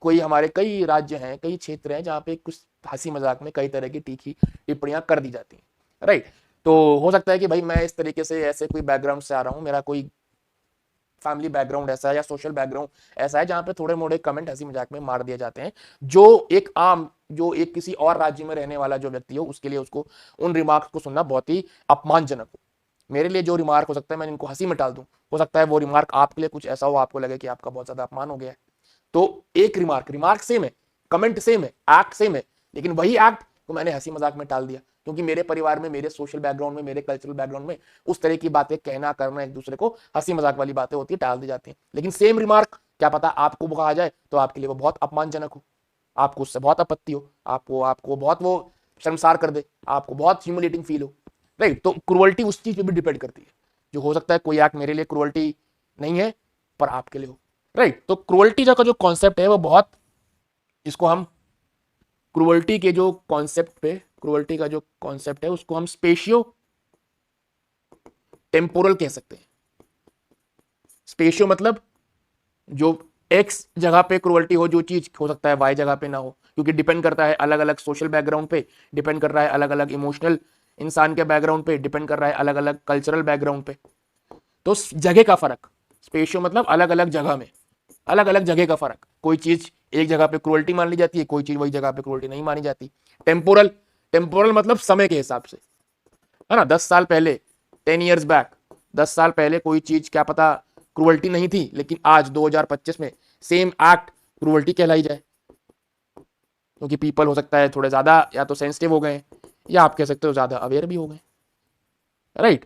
कोई हमारे कई राज्य हैं, कई क्षेत्र हैं जहां पे कुछ हंसी मजाक में कई तरह की तीखी टिप्पणियां कर दी जाती हैं, राइट। तो हो सकता है कि भाई मैं इस तरीके से ऐसे कोई बैकग्राउंड से आ रहा हूं, मेरा कोई फैमिली बैकग्राउंड ऐसा है या सोशल बैकग्राउंड ऐसा है जहां पे थोड़े मोड़े कमेंट हंसी मजाक में मार दिए जाते हैं, जो एक किसी और राज्य में रहने वाला जो व्यक्ति हो उसके लिए, उसको उन रिमार्क्स को सुनना बहुत ही अपमानजनक हो। मेरे लिए जो रिमार्क हो सकता है मैं इनको हंसी में टाल दूं, हो सकता है वो रिमार्क आपके लिए कुछ ऐसा हो, आपको लगे कि आपका बहुत ज्यादा अपमान हो गया है। तो एक रिमार्क सेम है, कमेंट सेम है, एक्ट सेम है, लेकिन वही एक्ट को मैंने हंसी मजाक में टाल दिया, क्योंकि मेरे परिवार में, मेरे सोशल बैकग्राउंड में, मेरे कल्चरल बैकग्राउंड में उस तरह की बातें कहना करना, एक दूसरे को हंसी मजाक वाली बातें होती है, टाल दी जाती हैं। लेकिन सेम रिमार्क क्या पता आपको कहा जाए तो आपके लिए वो बहुत अपमानजनक हो, आपको उससे बहुत आपत्ति हो, आपको बहुत वो शर्मसार कर दे, आपको बहुत ह्यूमिलेटिंग फील हो, राइट। तो क्रूअल्टी उस चीज पे भी डिपेंड करती है, जो हो सकता है कोई एक्ट मेरे लिए क्रूअल्टी नहीं है पर आपके लिए हो, राइट। तो क्रूअल्टी का जो कॉन्सेप्ट है वो बहुत, इसको हम क्रूअल्टी के जो कॉन्सेप्ट पे, क्रूअल्टी का जो कॉन्सेप्ट है उसको हम स्पेशियो टेम्पोरल कह सकते हैं। स्पेशियो मतलब जो एक्स जगह पे क्रूअल्टी हो, जो चीज हो सकता है वाई जगह पे ना हो, क्योंकि डिपेंड करता है अलग अलग सोशल बैकग्राउंड पे, डिपेंड कर रहा है अलग अलग इमोशनल इंसान के बैकग्राउंड पे, डिपेंड कर रहा है अलग अलग कल्चरल बैकग्राउंड पे। तो जगह का फर्क, स्पेशियो मतलब अलग अलग जगह में, अलग अलग जगह का फर्क, कोई चीज एक जगह पे क्रूअल्टी मान ली जाती है, कोई चीज वही जगह पे क्रूअल्टी नहीं मानी जाती। टेम्पोरल, टेम्पोरल मतलब समय के हिसाब से, है ना। 10 साल पहले, 10 years बैक, 10 साल पहले कोई चीज क्या पता क्रूअल्टी नहीं थी, लेकिन आज 2025 में सेम एक्ट क्रूअल्टी कहलाई जाए, क्योंकि पीपल हो सकता है थोड़े ज्यादा या तो सेंसिटिव हो गए, या आप कह सकते हो ज्यादा अवेयर भी हो गए, राइट।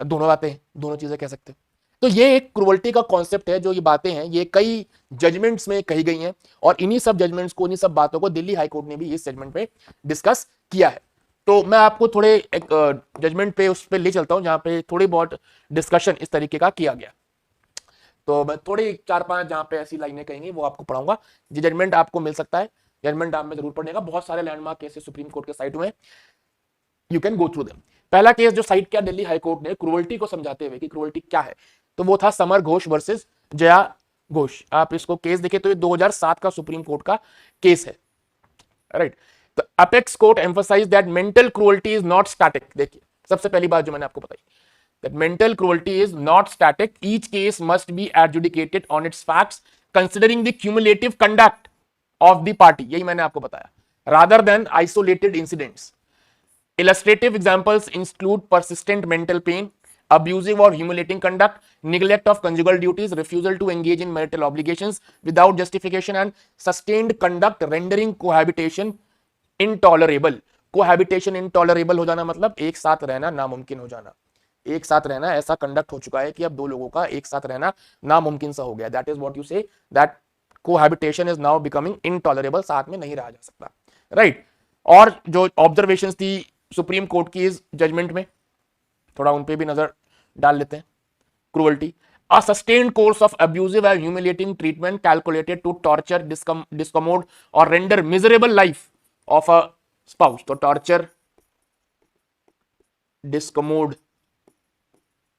दोनों बातें, दोनों चीजें कह सकते हो। तो ये एक क्रूअल्टी का कॉन्सेप्ट है, जो ये बातें हैं ये कई जजमेंट्स में कही गई हैं, और इन्हीं सब जजमेंट्स को, इन्हीं सब बातों को दिल्ली हाईकोर्ट ने भी इस जजमेंट में डिस्कस किया है। तो मैं आपको थोड़े एक जजमेंट पे उस पे ले चलता हूं जहां पे थोड़ी बहुत डिस्कशन इस तरीके का किया गया। तो मैं थोड़ी 4-5 जहां पे ऐसी लाइनें कहेंगी वो आपको पढ़ाऊंगा। ये जजमेंट आपको मिल सकता है, जजमेंट आप में जरूर पढ़ने का, बहुत सारे लैंडमार्क केसेस सुप्रीम कोर्ट के साइट में, you can go through them. पहला केस जो साइट किया दिल्ली हाईकोर्ट ने क्रूअल्टी को समझाते हुए कि क्रूअल्टी क्या है, तो वो था समर घोष वर्सेस जया घोष। आप इसको केस देखें तो ये 2007 का सुप्रीम कोर्ट का केस है, राइट। तो apex court emphasise that mental cruelty is not static. देखिए सबसे पहली बात जो मैंने आपको बताई, that mental cruelty is not static, each case must be adjudicated on its facts considering the cumulative conduct of the party, यही मैंने आपको बताया, rather than isolated incidents. Illustrative examples include persistent mental pain, abusive or humiliating conduct, neglect of conjugal duties, refusal to engage in marital obligations without justification, and sustained conduct rendering cohabitation intolerable. Cohabitation intolerable हो जाना मतलब एक साथ रहना नामुमकिन हो जाना, एक साथ रहना ऐसा कंडक्ट हो चुका है कि अब दो लोगों का एक साथ रहना नामुमकिन सा हो गया। दैट इज व्हाट यू से, that cohabitation is now becoming intolerable, साथ में नहीं रहा जा सकता, राइट। और जो ऑब्जर्वेशंस थी सुप्रीम कोर्ट की इस जजमेंट में, थोड़ा उन पे भी नजर डाल लेते हैं। Cruelty, a sustained course of abusive and humiliating treatment calculated to torture, discommode or render miserable life of a spouse. तो torture, discommode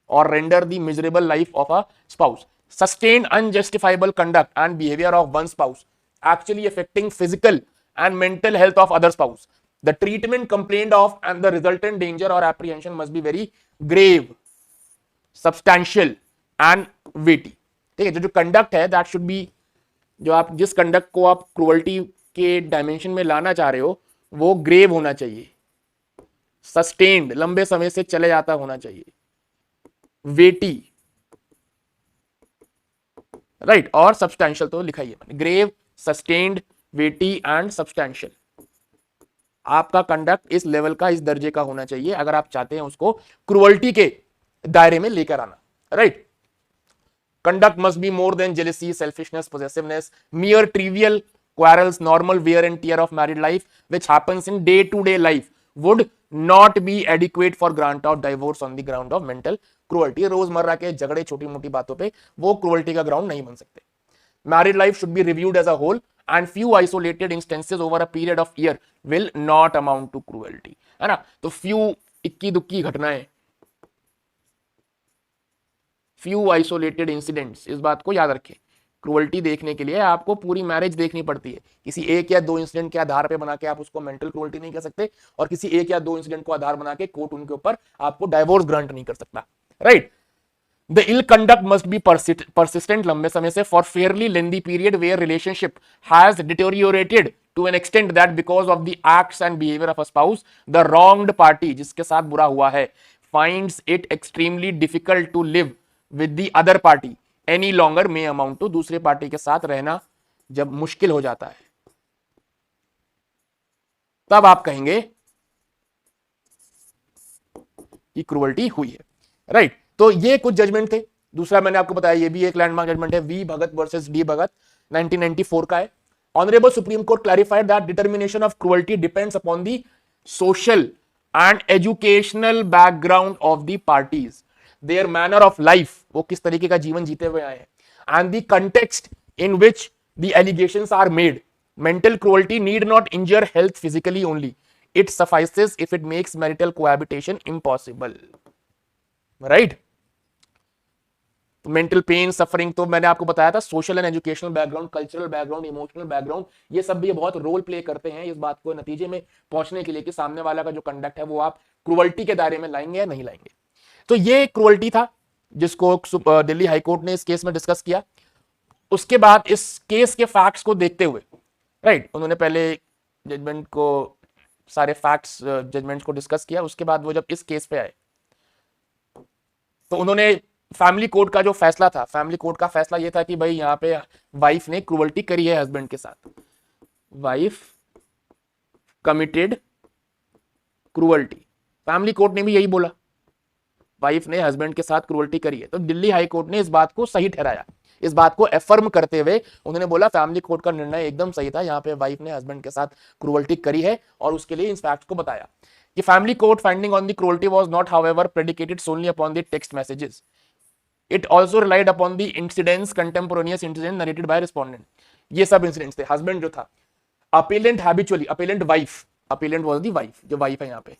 or render the miserable life of a spouse. Sustained unjustifiable conduct and behavior of one spouse actually affecting physical and mental health of other spouse. The treatment complained of and the resultant danger or apprehension must be very grave, substantial and weighty. ठीक है, जो conduct है that should be, जो आप जिस conduct को आप cruelty के डायमेंशन में लाना चाह रहे हो वो ग्रेव होना चाहिए, सस्टेन्ड लंबे समय से चले जाता होना चाहिए, वेटी, राइट, और सब्सटैंशियल तो लिखा ही है, grave, sustained, weighty and substantial. आपका कंडक्ट इस लेवल का, इस दर्जे का होना चाहिए अगर आप चाहते हैं उसको क्रूअल्टी के दायरे में लेकर आना, right. Conduct must be more than jealousy, selfishness, possessiveness, mere trivial quarrels, normal wear and tear of married life, which happens in day-to-day life, would not be adequate for grant of divorce on the ground of mental cruelty. रोजमर्रा के झगड़े छोटी मोटी बातों पे वो cruelty का ground नहीं बन सकते। Married life should be reviewed as a whole, and few isolated instances over a period of year will not amount to cruelty, है ना। तो few इक्की दुक्की घटनाएं, फ्यू आइसोलेटेड इंसिडेंट्स, इस बात को याद रखें। क्रूअल्टी देखने के लिए आपको पूरी मैरिज देखनी पड़ती है, किसी एक या दो इंसिडेंट के आधार पे बना के आप उसको मेंटल क्रूअल्टी नहीं कर सकते, और किसी एक या दो इंसिडेंट को आधार बना के कोर्ट उनके ऊपर आपको डाइवोर्स ग्रांट नहीं कर सकता, right. The ill conduct must be persistent, लंबे समय से, for fairly lengthy period where relationship has deteriorated to an extent that because of the acts and behaviour of a spouse the wronged party, जिसके साथ बुरा हुआ है, finds it extremely difficult to live with the other party any longer may amount to, दूसरे party के साथ रहना जब मुश्किल हो जाता है तब आप कहेंगे कि क्रूअल्टी हुई है, राइट। तो ये कुछ जजमेंट थे। दूसरा मैंने आपको बताया ये भी एक लैंडमार्क जजमेंट है, वी भगत वर्सेस डी भगत, 1994 का है। Honourable supreme court clarified that determination of cruelty depends upon the social and educational background of the parties, their manner of life, वो किस तरीके का जीवन जीते हुए आए हैं, and the context in which the allegations are made. Mental cruelty need not injure health physically only. It suffices if it makes marital cohabitation impossible. Right? Mental pen, suffering, तो मैंने आपको बताया था social and educational background, cultural background, emotional background, ये सब भी बहुत role play करते हैं इस बात को नतीजे में पहुंचने के लिए कि सामने वाला का जो कंडक्ट है वो आप क्रूअल्टी के दायरे में लाएंगे या नहीं लाएंगे। तो ये क्रूअल्टी था जिसको दिल्ली हाईकोर्ट ने इस केस में डिस्कस किया। उसके बाद इस केस के फैक्ट्स को देखते हुए, राइट, उन्होंने पहले जजमेंट को, सारे फैक्ट्स जजमेंट्स को डिस्कस किया। उसके बाद वो जब इस केस पे आए तो उन्होंने फैमिली कोर्ट का जो फैसला था, फैमिली कोर्ट का फैसला ये था कि भाई यहाँ पे वाइफ ने क्रूअल्टी करी है हस्बैंड के साथ, wife committed cruelty. Family court ने भी यही बोला, वाइफ ने हस्बैंड के साथ क्रूअल्टी करी है। तो दिल्ली हाई कोर्ट ने इस बात को सही ठहराया, इस बात को एफर्म करते हुए उन्होंने बोला फैमिली कोर्ट का निर्णय एकदम सही था, यहाँ पे वाइफ ने हस्बैंड के साथ क्रूअल्टी करी है, और उसके लिए इन फैक्ट्स को बताया कि family court finding on the cruelty was not however predicated solely upon the text messages, it also relied upon the incidents contemporaneous incident narrated by respondent. ये सब इंसिडेंट्स थे। हस्बैंड जो था, appellant habitually, appellant wife, appellant was the wife, जो wife है यहाँ पे,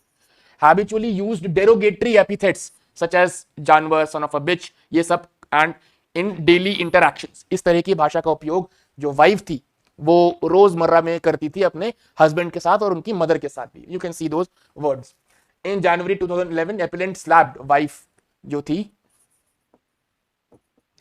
habitually used derogatory epithets such as जानवर, सन ऑफ अ बिच, ये सब, एंड इन डेली इंटरैक्शंस, इस तरह की भाषा का उपयोग जो वाइफ थी वो रोजमर्रा में करती थी अपने हस्बैंड के साथ और उनकी मदर के साथ भी। You can see those words. In January 2011 appellant slapped, wife जो थी,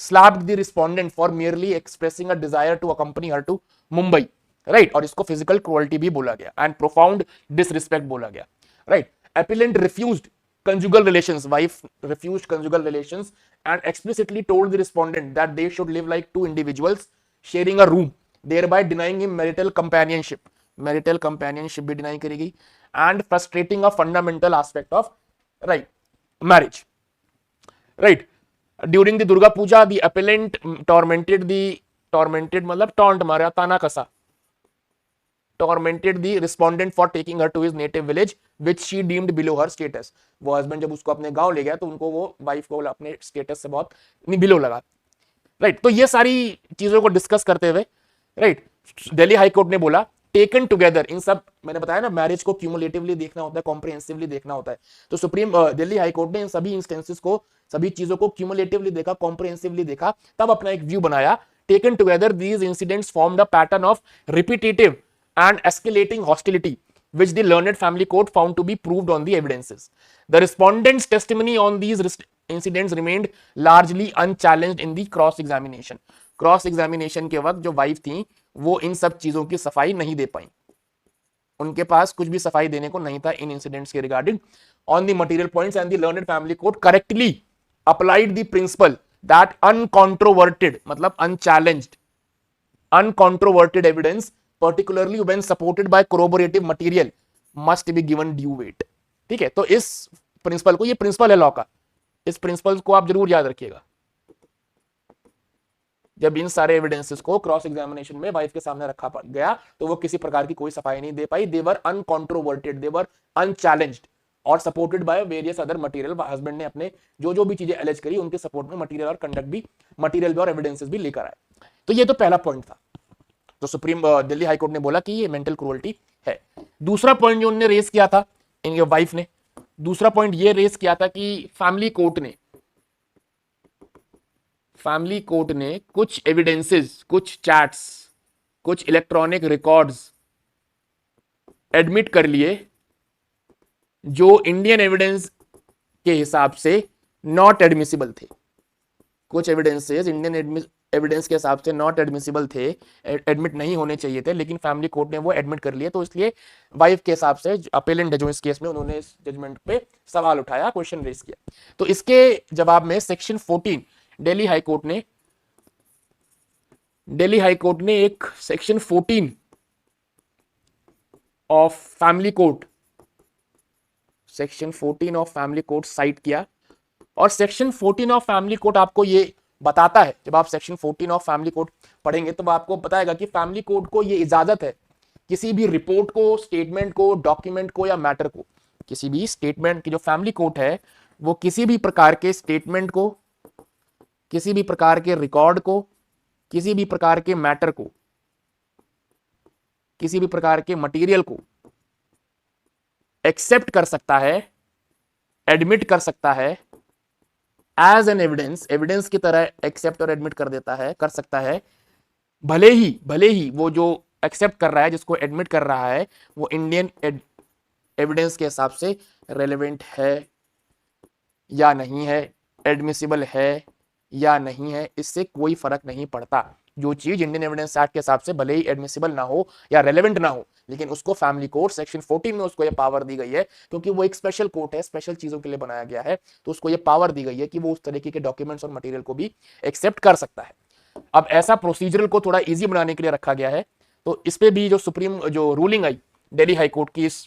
slapped the respondent for merely expressing a desire to accompany her to Mumbai, right, और इसको फिजिकल क्रूअल्टी भी बोला गया एंड प्रोफाउंड डिसरिस्पेक्ट बोला गया, right. Appellant refused conjugal relations, wife refused conjugal relations and explicitly told the respondent that they should live like two individuals sharing a room, thereby denying him marital companionship, marital companionship भी deny करी गई, and frustrating a fundamental aspect of, right, marriage, right। during the Durga Puja the appellant tormented मतलब taunt मारा, ताना कसा, tormented the respondent for taking her to his native village which she deemed below her status। वो husband जब उसको अपने गांव ले गया तो उनको वो वाइफ को अपने स्टेटस से बहुत बिलो लगा, राइट। तो ये सारी चीजों को डिस्कस करते हुए, राइट, दिल्ली हाई कोर्ट ने बोला टेकन टुगेदर, इन सब मैंने बताया ना, मैरिज को क्यूमुलेटिवली देखना होता है, कॉम्प्रिहेंसिवली देखना होता है, तो सुप्रीम दिल्ली हाई कोर्ट ने इन सभी इंस्टेंसेस को, सभी चीजों को क्यूमुलेटिवली देखा, कॉम्प्रिहेंसिवली देखा, तब अपना एक व्यू बनाया। Taken together these incidents formed a pattern of repetitive and escalating hostility which the learned family court found to be proved on the evidences. The respondents' testimony on these incidents remained largely unchallenged in the cross examination. Cross examination के वक्त जो wife थी वो इन सब चीजों की सफाई नहीं दे पाई, उनके पास कुछ भी सफाई देने को नहीं था इन इंसिडेंट्स के regarding on the material points, and the learned family court correctly applied the principle that uncontroverted, मतलब unchallenged, uncontroverted evidence particularly when supported by corroborative material must be given due weight. ठीक है, तो इस principal को, ये principal है law का, इस प्रिंसिपल को आप जरूर याद रखिएगा जब इन सारे एविडेंसेस को क्रॉस एग्जामिनेशन में वाइफ के सामने रखा गया तो वो किसी प्रकार की कोई सफाई नहीं दे पाई, देवर अनकॉन्ट्रोवर्टेड, देवर अनचैलेंज्ड और supported by various other material. Husband ने अपने जो जो भी चीजें एलेज करी उनके सपोर्ट में मटेरियल और कंडक्ट भी, मटेरियल भी और एविडेंसेस भी लेकर आए। तो ये तो पहला पॉइंट था, तो सुप्रीम दिल्ली हाईकोर्ट ने बोला कि ये मेंटल क्रूरल्टी है। दूसरा पॉइंट जो उन्होंने रेस किया था, इनके वाइफ ने दूसरा पॉइंट ये रेस किया था कि फैमिली कोर्ट ने कुछ एविडेंसेस, कुछ चैट्स, कुछ इलेक्ट्रॉनिक रिकॉर्ड्स एडमिट कर लिए जो इंडियन एविडेंस के हिसाब से नॉट एडमिसिबल थे। कुछ एविडेंसेस इंडियन एविडेंस के हिसाब से नॉट एडमिसिबल थे, एडमिट नहीं होने चाहिए थे, लेकिन फैमिली कोर्ट ने वो एडमिट कर लिए। तो इसलिए वाइफ के हिसाब से अपेलेंट है जो इस केस में, उन्होंने इस जजमेंट पे सवाल उठाया, क्वेश्चन रेज किया। तो इसके जवाब में सेक्शन 14 दिल्ली हाई कोर्ट ने एक section 14 of family code site किया। और सेक्शन 14 ऑफ फैमिली कोड आपको ये बताता है, जब आप सेक्शन 14 ऑफ फैमिली कोड पढ़ेंगे तो आपको बताएगा कि फैमिली कोड को ये इजाजत है किसी भी रिपोर्ट को, स्टेटमेंट को, डॉक्यूमेंट को या मैटर को, किसी भी स्टेटमेंट की जो फैमिली कोड है वो किसी भी प्रकार के स्टेटमेंट को, किसी भी प्रकार के रिकॉर्ड को, किसी भी प्रकार के मैटर को, किसी भी प्रकार के मटेरियल को एक्सेप्ट कर सकता है, एडमिट कर सकता है एज एन एविडेंस की तरह एक्सेप्ट और एडमिट कर देता है, कर सकता है, भले ही वो जो एक्सेप्ट कर रहा है, जिसको एडमिट कर रहा है, वो इंडियन एविडेंस के हिसाब से रेलेवेंट है या नहीं है, एडमिसिबल है या नहीं है, इससे कोई फर्क नहीं पड़ता। जो चीज इंडियन एविडेंस एक्ट के हिसाब से भले ही एडमिसिबल ना हो या रेलेवेंट ना हो, लेकिन उसको फैमिली कोर्ट सेक्शन 14 में उसको ये पावर दी गई है, क्योंकि वो एक स्पेशल कोर्ट है, स्पेशल चीजों के लिए बनाया गया है, तो उसको ये पावर दी गई है कि वो उस तरीके के डॉक्यूमेंट्स और मटेरियल को भी एक्सेप्ट कर सकता है। अब ऐसा प्रोसीजरल को थोड़ा इजी बनाने के लिए रखा गया है, तो इस पे भी जो रूलिंग आई दिल्ली हाई कोर्ट की इस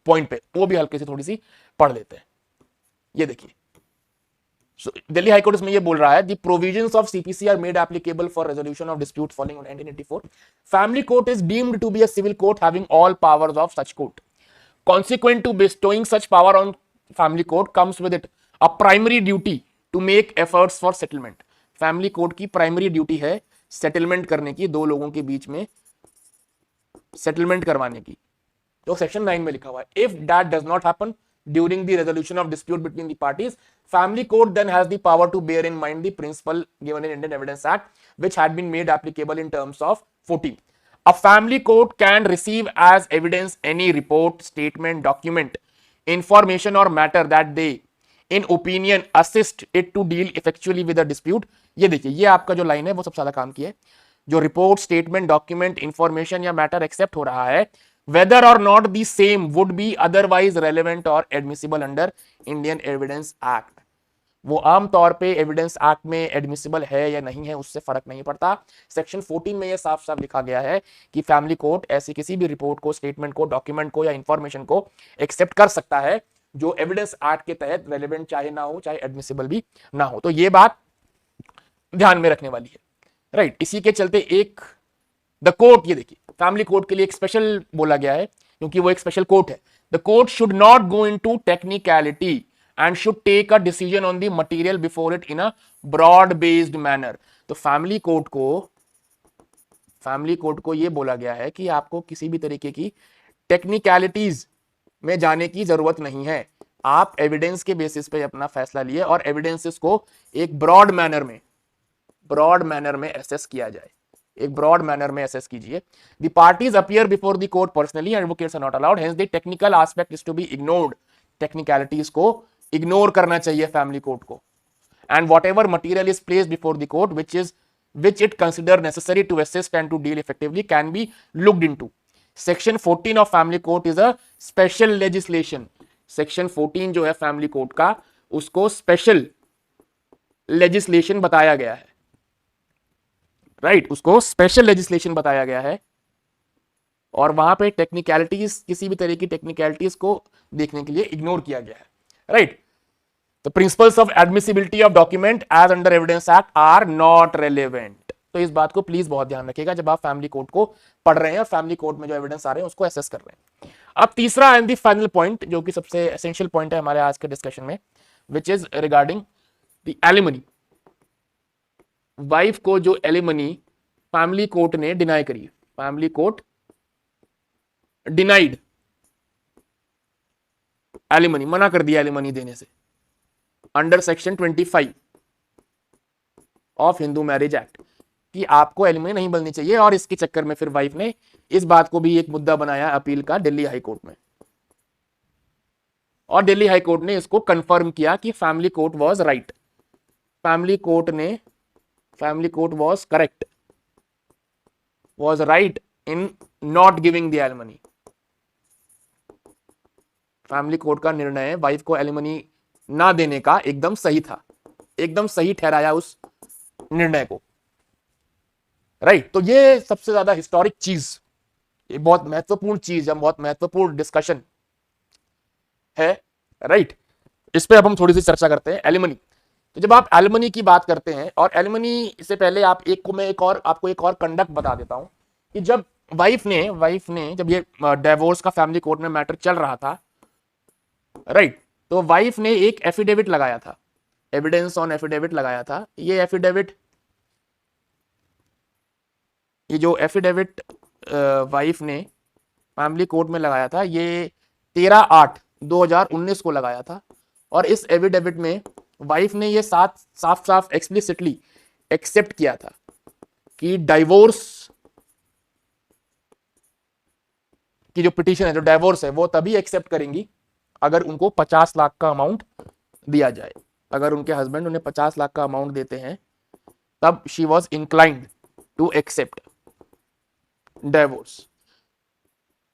पॉइंट पे, वो भी हल्के से थोड़ी सी पढ़ लेते हैं। ये देखिए, दिल्ली हाई कोर्ट इसमें ये बोल रहा है, the provisions of CPC are made applicable for resolution of dispute following 1984। Family court is deemed to be a civil court having all powers of such court. Consequent to bestowing such power on family court comes with it a primary duty to make efforts for settlement. Family court की primary duty है settlement करने की, दो लोगों के बीच में settlement करवाने की, जो सेक्शन 9 में लिखा हुआ है। If that does not happen during the resolution of dispute between the parties, family court then has the power to bear in mind the principle given in Indian Evidence Act, which had been made applicable in terms of 14. A family court can receive as evidence any report, statement, document, information or matter that they in opinion assist it to deal effectually with a dispute. ये देखिए, ये आपका जो line है वो सबसे ज्यादा काम की है। जो रिपोर्ट, स्टेटमेंट, डॉक्यूमेंट, इंफॉर्मेशन या मैटर एक्सेप्ट हो रहा है, whether or not the same would be otherwise relevant or admissible under Indian Evidence Act. वो आम तौर पे एविडेंस एक्ट में एडमिसिबल है या नहीं है, उससे फर्क नहीं पड़ता। सेक्शन 14 में ये साफ साफ लिखा गया है कि फैमिली कोर्ट ऐसी किसी भी रिपोर्ट को, स्टेटमेंट को, डॉक्यूमेंट को या इंफॉर्मेशन को एक्सेप्ट कर सकता है जो एविडेंस एक्ट के तहत रेलेवेंट चाहे ना हो, चाहे एडमिसिबल भी ना हो। तो ये बात ध्यान में रखने वाली है, राइट। इसी के चलते एक द कोर्ट, ये देखिए, फैमिली कोर्ट के लिए एक स्पेशल बोला गया है क्योंकि वो एक स्पेशल कोर्ट है। The court should not go into technicality and should take a decision on the material before it in a broad based manner. तो फैमिली कोर्ट फैमिली कोर्ट को यह बोला गया है कि आपको किसी भी तरीके की टेक्निकलिटीज में जाने की जरूरत नहीं है, आप एविडेंस के बेसिस पे अपना फैसला लिए और एविडेंसेस को एक ब्रॉड मैनर में एसेस किया जाए, एक ब्रॉड मैनर में एसेस कीजिए। The parties appear before the court personally, advocates are not allowed, hence the technical aspect is to be ignored, technicalities को इग्नोर करना चाहिए फैमिली कोर्ट को। And whatever material is placed before the court which it consider necessary to assist and to deal effectively can be looked into. Section 14 of family court is a special legislation. Section 14 जो है family court का, उसको special legislation बताया गया है, right? उसको special legislation बताया गया है और वहां पे टेक्निकलिटीज, किसी भी तरह की टेक्निकलिटीज को देखने के लिए इग्नोर किया गया है, right? The principles of admissibility of document as under Evidence Act are not relevant. तो इस बात को प्लीज बहुत ध्यान रखिएगा जब आप फैमिली कोर्ट को पढ़ रहे हैं और फैमिली कोर्ट में जो एविडेंस आ रहे हैं उसको एसेस कर रहे हैं। अब तीसरा एंड द फाइनल पॉइंट, जो कि सबसे एसेंशियल पॉइंट है हमारे आज के डिस्कशन में, which is regarding the alimony. Wife को जो एलिमनी फैमिली कोर्ट ने डिनाई करी, फैमिली कोर्ट डिनाइड एलिमनी, मना कर दिया एलिमनी देने से under section 25 of Hindu marriage act कि आपको एलिमनी नहीं मिलनी चाहिए। और इसके चक्कर में फिर वाइफ ने इस बात को भी एक मुद्दा बनाया अपील का दिल्ली हाई कोर्ट में, और दिल्ली हाई कोर्ट ने इसको कंफर्म किया कि family court was right, family court was correct, was right in not giving the alimony. Family court का निर्णय वाइफ को एलिमनी ना देने का एकदम सही था, एकदम सही ठहराया उस निर्णय को, राइट? तो ये सबसे ज्यादा हिस्टोरिक चीज, ये बहुत महत्वपूर्ण चीज है, बहुत महत्वपूर्ण डिस्कशन है, राइट? इस पे अब हम थोड़ी सी चर्चा करते हैं। एलिमनी, तो जब आप एलिमनी की बात करते हैं, और एलिमनी से पहले आप आपको एक और कंडक्ट बता देता हूं कि जब वाइफ ने जब ये डिवोर्स का फैमिली कोर्ट में मैटर चल रहा था, राइट, तो वाइफ ने एक एफिडेविट लगाया था, एविडेंस ऑन एफिडेविट लगाया था। ये जो एफिडेविट वाइफ ने फैमिली कोर्ट में लगाया था, ये 13/8/2019 को लगाया था। और इस एफिडेविट में वाइफ ने ये साफ एक्सप्लिसिटली एक्सेप्ट किया था कि डाइवोर्स की जो पिटीशन है, जो डाइवोर्स है, वो तभी एक्सेप्ट करेंगी अगर उनको 50 लाख का अमाउंट दिया जाए। अगर उनके हस्बैंड उन्हें 50 लाख का अमाउंट देते हैं तब she was inclined to accept divorce.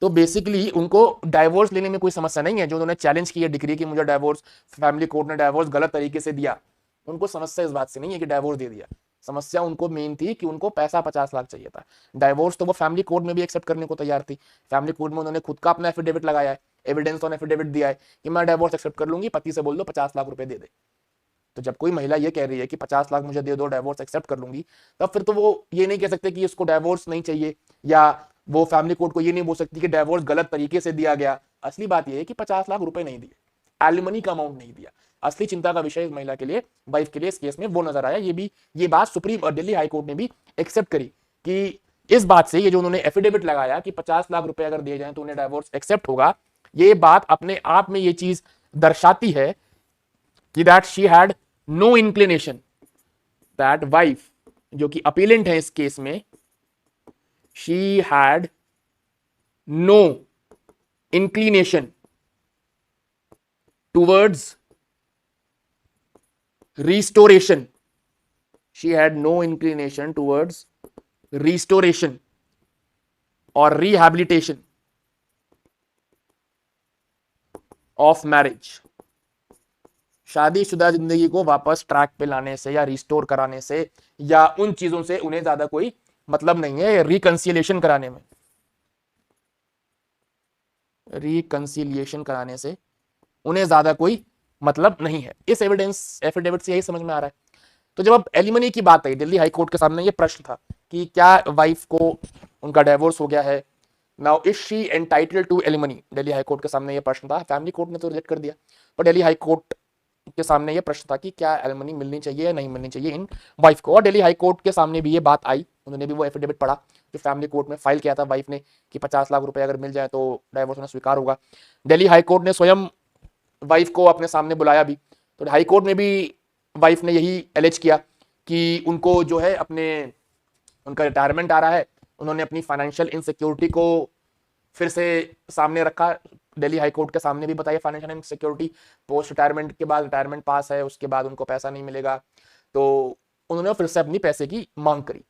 तो बेसिकली उनको डाइवोर्स लेने में कोई समस्या नहीं है। जो उन्होंने चैलेंज की है डिग्री की मुझे डाइवोर्स, फैमिली कोर्ट ने डाइवोर्स गलत तरीके से दिया, उनको समस्या इस बात से नहीं है कि डाइवोर्स दे दिया। समस्या उनको मेन थी कि उनको पैसा 50 लाख चाहिए था। डाइवोर्स तो वो फैमिली कोर्ट में भी एक्सेप्ट करने को तैयार थी। फैमिली कोर्ट में उन्होंने खुद का अपना एफिडेविट लगाया है, एविडेंस ऑन एफिडेविट दिया है कि मैं डाइवोर्स एक्सेप्ट कर लूंगी, पति से बोल दो 50 लाख रुपए दे दे। तो जब कोई महिला ये कह रही है कि 50 लाख मुझे दे दो, डाइवोर्स एक्सेप्ट कर लूंगी, तब फिर तो वो ये नहीं कह सकते कि इसको डाइवोर्स नहीं चाहिए, या वो फैमिली कोर्ट को ये नहीं बोल सकती कि डाइवोर्स गलत तरीके से दिया गया। असली बात यह है कि 50 लाख रुपए नहीं दिए, एलिमनी का अमाउंट नहीं दिया। असली चिंता का विषय इस महिला के लिए, वाइफ के लिए इस केस में वो नजर आया। ये बात सुप्रीम और दिल्ली हाई कोर्ट ने भी एक्सेप्ट करी कि इस बात से, ये जो उन्होंने एफिडेविट लगाया कि 50 लाख रुपए अगर दिए जाए तो उन्हें डाइवोर्स एक्सेप्ट होगा, ये बात अपने आप में ये चीज दर्शाती है कि that she had no inclination, that wife जो कि अपीलेंट है इस केस में, she had no inclination towards restoration. She had no inclination towards restoration or rehabilitation of marriage. शादीशुदा जिंदगी को वापस ट्रैक पे लाने से या रिस्टोर कराने से या उन चीजों से उन्हें ज्यादा कोई मतलब नहीं है। रिकंसिलिएशन कराने में, रिकंसिलिएशन कराने से उन्हें ज्यादा कोई मतलब नहीं है। इस एफिडेविट से यही समझ में आ रहा है। तो जब अब एलिमनी की बात आई, दिल्ली हाई कोर्ट के सामने ये प्रश्न था कि क्या वाइफ को उनका डाइवोर्स हो गया है, now is she entitled to alimony. Delhi high court के सामने ये प्रश्न था। फैमिली कोर्ट ने तो रिजेक्ट कर दिया, पर दिल्ली हाई कोर्ट के सामने ये प्रश्न था कि क्या एलिमनी मिलनी चाहिए या नहीं मिलनी चाहिए इन वाइफ को। और दिल्ली हाई कोर्ट के सामने भी ये बात आई, उन्होंने भी वो एफिडेविट पढ़ा जो फैमिली कोर्ट में फाइल किया था वाइफ ने कि 50 लाख रुपए अगर मिल जाए तो डाइवोर्स होना स्वीकार होगा। दिल्ली हाई कोर्ट ने स्वयं वाइफ को अपने सामने बुलाया भी, तो हाई कोर्ट में भी वाइफ ने यही एलेज किया कि उनको जो है अपने, उनका रिटायरमेंट आ रहा है, उन्होंने अपनी फाइनेंशियल इनसिक्योरिटी को फिर से सामने रखा, दिल्ली हाई कोर्ट के सामने भी बताया फाइनेंशियल इनसिक्योरिटी, पोस्ट रिटायरमेंट के बाद रिटायरमेंट पास है, उसके बाद उनको पैसा नहीं मिलेगा, तो उन्होंने फिर से अपनी पैसे की मांग करी।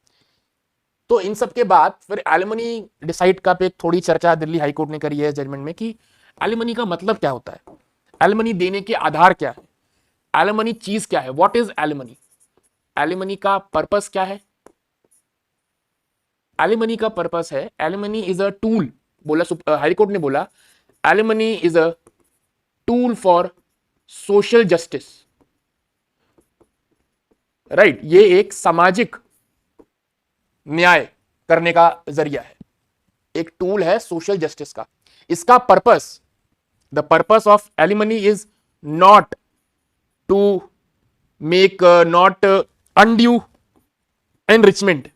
तो इन सब के बाद फिर एलिमनी डिसाइड का पे थोड़ी चर्चा दिल्ली हाई कोर्ट ने करी है जजमेंट में कि एलिमनी का मतलब क्या होता है, एलिमनी देने के आधार क्या है, एलिमनी चीज क्या है, व्हाट इज एलिमनी, एलिमनी का पर्पस क्या है। एलिमनी का पर्पस है, एलिमनी इज अ टूल, बोला हाई कोर्ट ने बोला, alimony is a tool for social justice, right, ये एक सामाजिक न्याय करने का जरिया है, एक टूल है सोशल जस्टिस का। इसका purpose, the purpose of alimony is not to make not undue enrichment,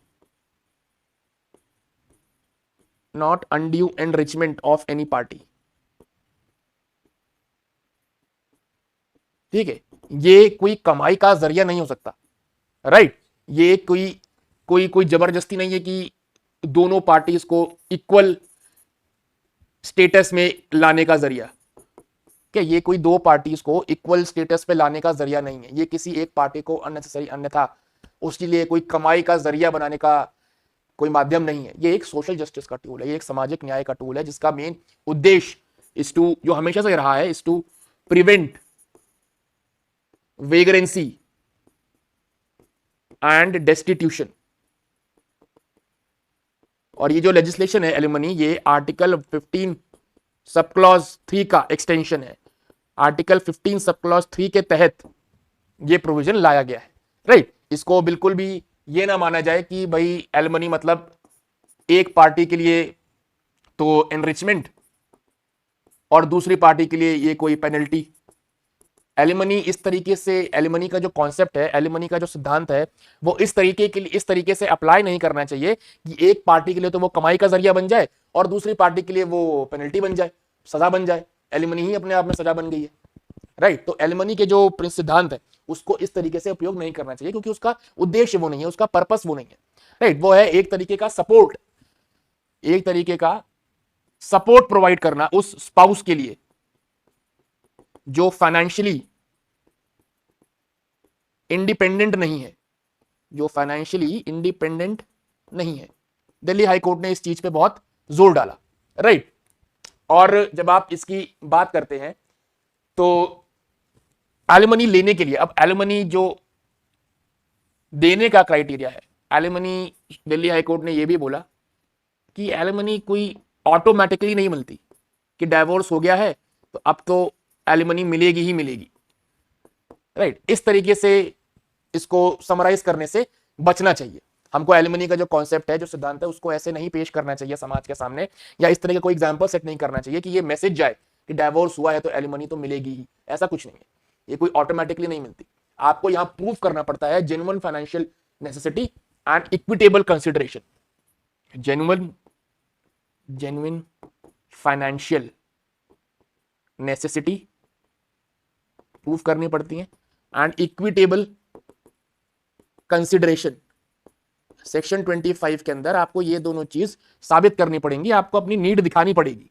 not undue enrichment of any party, ठीक है, ये कोई कमाई का जरिया नहीं हो सकता, राइट, ये कोई कोई कोई जबरदस्ती नहीं है कि दोनों पार्टीज को इक्वल स्टेटस में लाने का जरिया, क्या ये कोई दो पार्टीज को इक्वल स्टेटस पे लाने का जरिया नहीं है, ये किसी एक पार्टी को अननेसेसरी अन्यथा उसके लिए कोई कमाई का जरिया बनाने का कोई माध्यम नहीं है, ये एक सोशल जस्टिस का टूल है, ये एक सामाजिक न्याय का टूल है, जिसका मेन उद्देश्य इज टू, जो हमेशा से रहा है, is to prevent vagrancy and destitution. और ये जो लेजिस्लेशन है एलिमनी, ये आर्टिकल 15 सब क्लॉज 3 का एक्सटेंशन है, आर्टिकल 15 सब क्लॉज 3 के तहत ये प्रोविजन लाया गया है, राइट। इसको बिल्कुल भी ये ना माना जाए कि भाई एलिमनी मतलब एक पार्टी के लिए तो एनरिचमेंट और दूसरी पार्टी के लिए ये कोई पेनल्टी। एलिमनी इस तरीके से, एलिमनी का जो कॉन्सेप्ट है, एलिमनी का जो सिद्धांत है, वो इस तरीके से अप्लाई नहीं करना चाहिए कि एक पार्टी के लिए तो वो कमाई का जरिया बन जाए और दूसरी पार्टी के लिए वो पेनल्टी बन जाए, सजा बन जाए। एलिमनी ही अपने आप में सजा बन गई है, राइट। तो एलिमनी के जो सिद्धांत है उसको इस तरीके से उपयोग नहीं करना चाहिए, क्योंकि उसका उद्देश्य वो नहीं है, उसका पर्पस वो नहीं है, राइट। वो है एक तरीके का सपोर्ट, एक तरीके का सपोर्ट प्रोवाइड करना उस स्पाउस के लिए जो फाइनेंशियली इंडिपेंडेंट नहीं है, जो फाइनेंशियली इंडिपेंडेंट नहीं है। दिल्ली हाई कोर्ट ने इस चीज पे बहुत जोर डाला, राइट। और जब आप इसकी बात करते हैं तो एलिमनी लेने के लिए, अब एलिमनी जो देने का क्राइटेरिया है, एलिमनी दिल्ली हाई कोर्ट ने यह भी बोला कि एलिमनी कोई ऑटोमेटिकली नहीं मिलती कि डाइवोर्स हो गया है तो अब तो एलिमनी मिलेगी ही मिलेगी, राइट। इस तरीके से इसको समराइज करने से बचना चाहिए। हमको एलिमनी का जो कॉन्सेप्ट है, जो सिद्धांत है, उसको ऐसे नहीं पेश करना चाहिए समाज के सामने, या इस तरह का कोई एग्जांपल सेट नहीं करना चाहिए कि ये मैसेज जाए कि डाइवोर्स हुआ है तो एलिमनी तो मिलेगी ही। ऐसा कुछ नहीं है, ये कोई ऑटोमेटिकली नहीं मिलती। आपको यहां प्रूव करना पड़ता है genuine financial necessity and equitable consideration, genuine financial necessity proof करनी पड़ती है एंड इक्विटेबल कंसिडरेशन। सेक्शन 25 के अंदर आपको ये दोनों चीज साबित करनी पड़ेंगी, आपको अपनी नीड दिखानी पड़ेगी,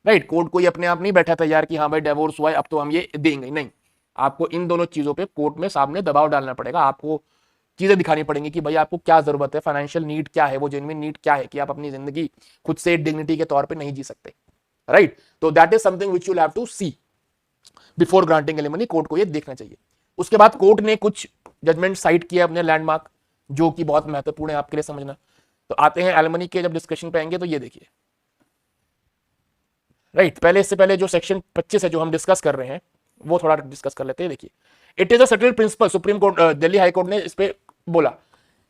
राइट। कोर्ट कोई अपने आप नहीं बैठा तैयार कि हाँ भाई डाइवोर्स हुआ है अब तो हम ये देंगे, नहीं। आपको इन दोनों चीजों पे कोर्ट में सामने दबाव डालना पड़ेगा, आपको चीजें दिखानी पड़ेंगी कि भाई आपको क्या जरूरत है, फाइनेंशियल नीड क्या है, वो जेन्युइन नीड क्या है कि आप अपनी जिंदगी खुद से डिग्निटी के तौर पर नहीं जी सकते, राइट। तो that is something which you have to see before granting alimony. Court को ये देखना चाहिए। उसके बाद कोर्ट ने कुछ जजमेंट साइट किया अपने लैंडमार्क, जो कि बहुत महत्वपूर्ण है आपके लिए समझना। तो आते हैं एलिमनी के जब डिस्कशन पे आएंगे तो ये देखिए, राइट। पहले इससे पहले जो सेक्शन 25 है जो हम डिस्कस कर रहे हैं वो थोड़ा डिस्कस कर लेते हैं। देखिए, it is a settled principle, supreme court Delhi high court ने इस पे बोला,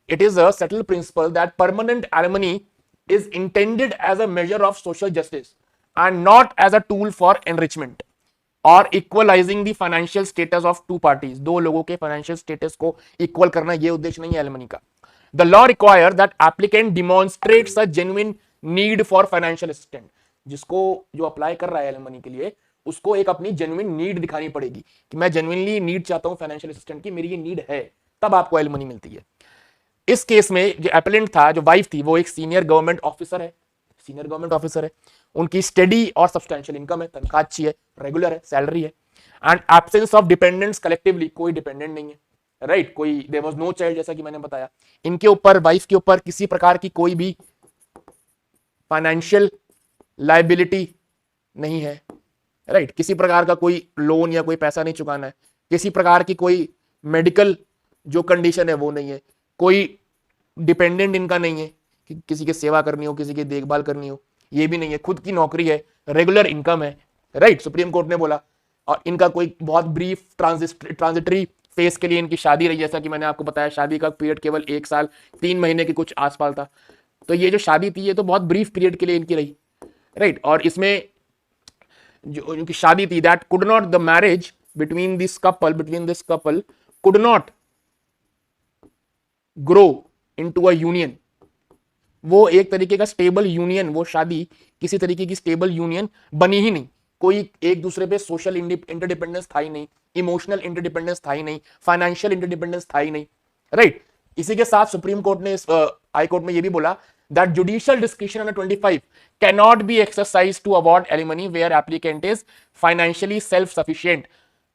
it is a settled principle that permanent alimony is intended as a measure of social justice and not as a tool for enrichment और equalising the financial status of two parties. दो लोगों के financial status को equal करना, यह उद्देश्य नहीं है एलिमनी का। The law require that applicant demonstrates a genuine need for financial assistant. जिसको जो अप्लाई कर रहा है एलिमनी के लिए, उसको एक अपनी जेन्युइन नीड दिखानी पड़ेगी कि मैं जेन्युइनली नीड चाहता हूं फाइनेंशियल असिस्टेंट की, मेरी ये नीड है, तब आपको एलिमनी मिलती है। इस केस में जो एपेलेंट था, जो वाइफ थी, वो एक सीनियर गवर्नमेंट ऑफिसर है, सीनियर गवर्नमेंट ऑफिसर है। उनकी स्टडी और सब्सटेंशियल इनकम है, तनख्वाह अच्छी है, रेगुलर है, सैलरी है। And absence of dependents collectively, कोई डिपेंडेंट नहीं है, राइट, कोई देयर वाज नो चाइल्ड, जैसा कि मैंने बताया। इनके ऊपर, वाइफ के ऊपर किसी प्रकार की कोई भी फाइनेंशियल लायबिलिटी नहीं है, राइट, किसी प्रकार का कोई लोन या कोई पैसा नहीं चुकाना है, किसी प्रकार की कोई मेडिकल जो कंडीशन है वो नहीं है, कोई डिपेंडेंट इनका नहीं है कि किसी की सेवा करनी हो, किसी की देखभाल करनी हो, ये भी नहीं है, खुद की नौकरी है, रेगुलर इनकम है, राइट, सुप्रीम कोर्ट ने बोला। और इनका कोई बहुत ब्रीफ ट्रांजिटरी फेस के लिए इनकी शादी रही, जैसा कि मैंने आपको बताया, शादी का पीरियड केवल 1 साल 3 महीने के कुछ आसपास था। तो ये जो शादी थी, ये तो बहुत ब्रीफ पीरियड के लिए इनकी रही, राइट। और इसमें जो इनकी शादी थी, that could not, the marriage between this couple could not grow into a union. वो एक तरीके का स्टेबल यूनियन, वो शादी किसी तरीके की स्टेबल यूनियन बनी ही नहीं। कोई एक दूसरे पे सोशल इंटरडिपेंडेंस था ही नहीं, इमोशनल इंटरडिपेंडेंस था ही नहीं, फाइनेंशियल इंटरडिपेंडेंस था ही नहीं, राइट। इसी के साथ सुप्रीम कोर्ट ने, हाई कोर्ट में ये भी बोला that judicial description under 25 can not be exercise to award alimony where applicant is financially self sufficient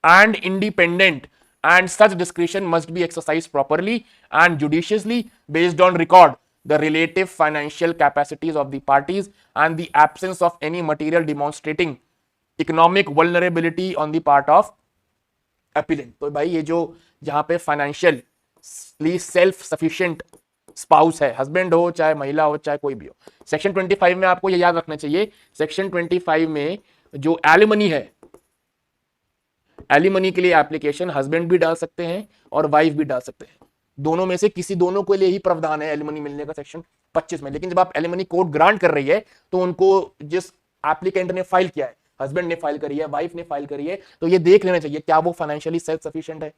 and independent, and such discretion must be exercised properly and judiciously based on record the relative financial capacities of the parties and the absence of any material demonstrating economic vulnerability on the part of appellant। तो भाई ये जो जहां पे financially self sufficient spouse है, husband हो चाहे महिला हो चाहे कोई भी हो, सेक्शन 25 में आपको ये याद रखना चाहिए, सेक्शन 25 में जो एलिमनी है, एलिमनी के लिए एप्लीकेशन हस्बैंड भी डाल सकते हैं और वाइफ भी डाल सकते हैं, दोनों में से किसी दोनों के लिए ही प्रावधान है एलिमनी मिलने का सेक्शन 25 में। लेकिन जब आप एलिमनी कोर्ट ग्रांट कर रही है, तो उनको जिस एप्लीकेंट ने फाइल किया है, हस्बैंड ने फाइल करी है, वाइफ ने फाइल करी है, तो ये देख लेना चाहिए क्या वो फाइनेंशियली सेल्फ सफिशिएंट है,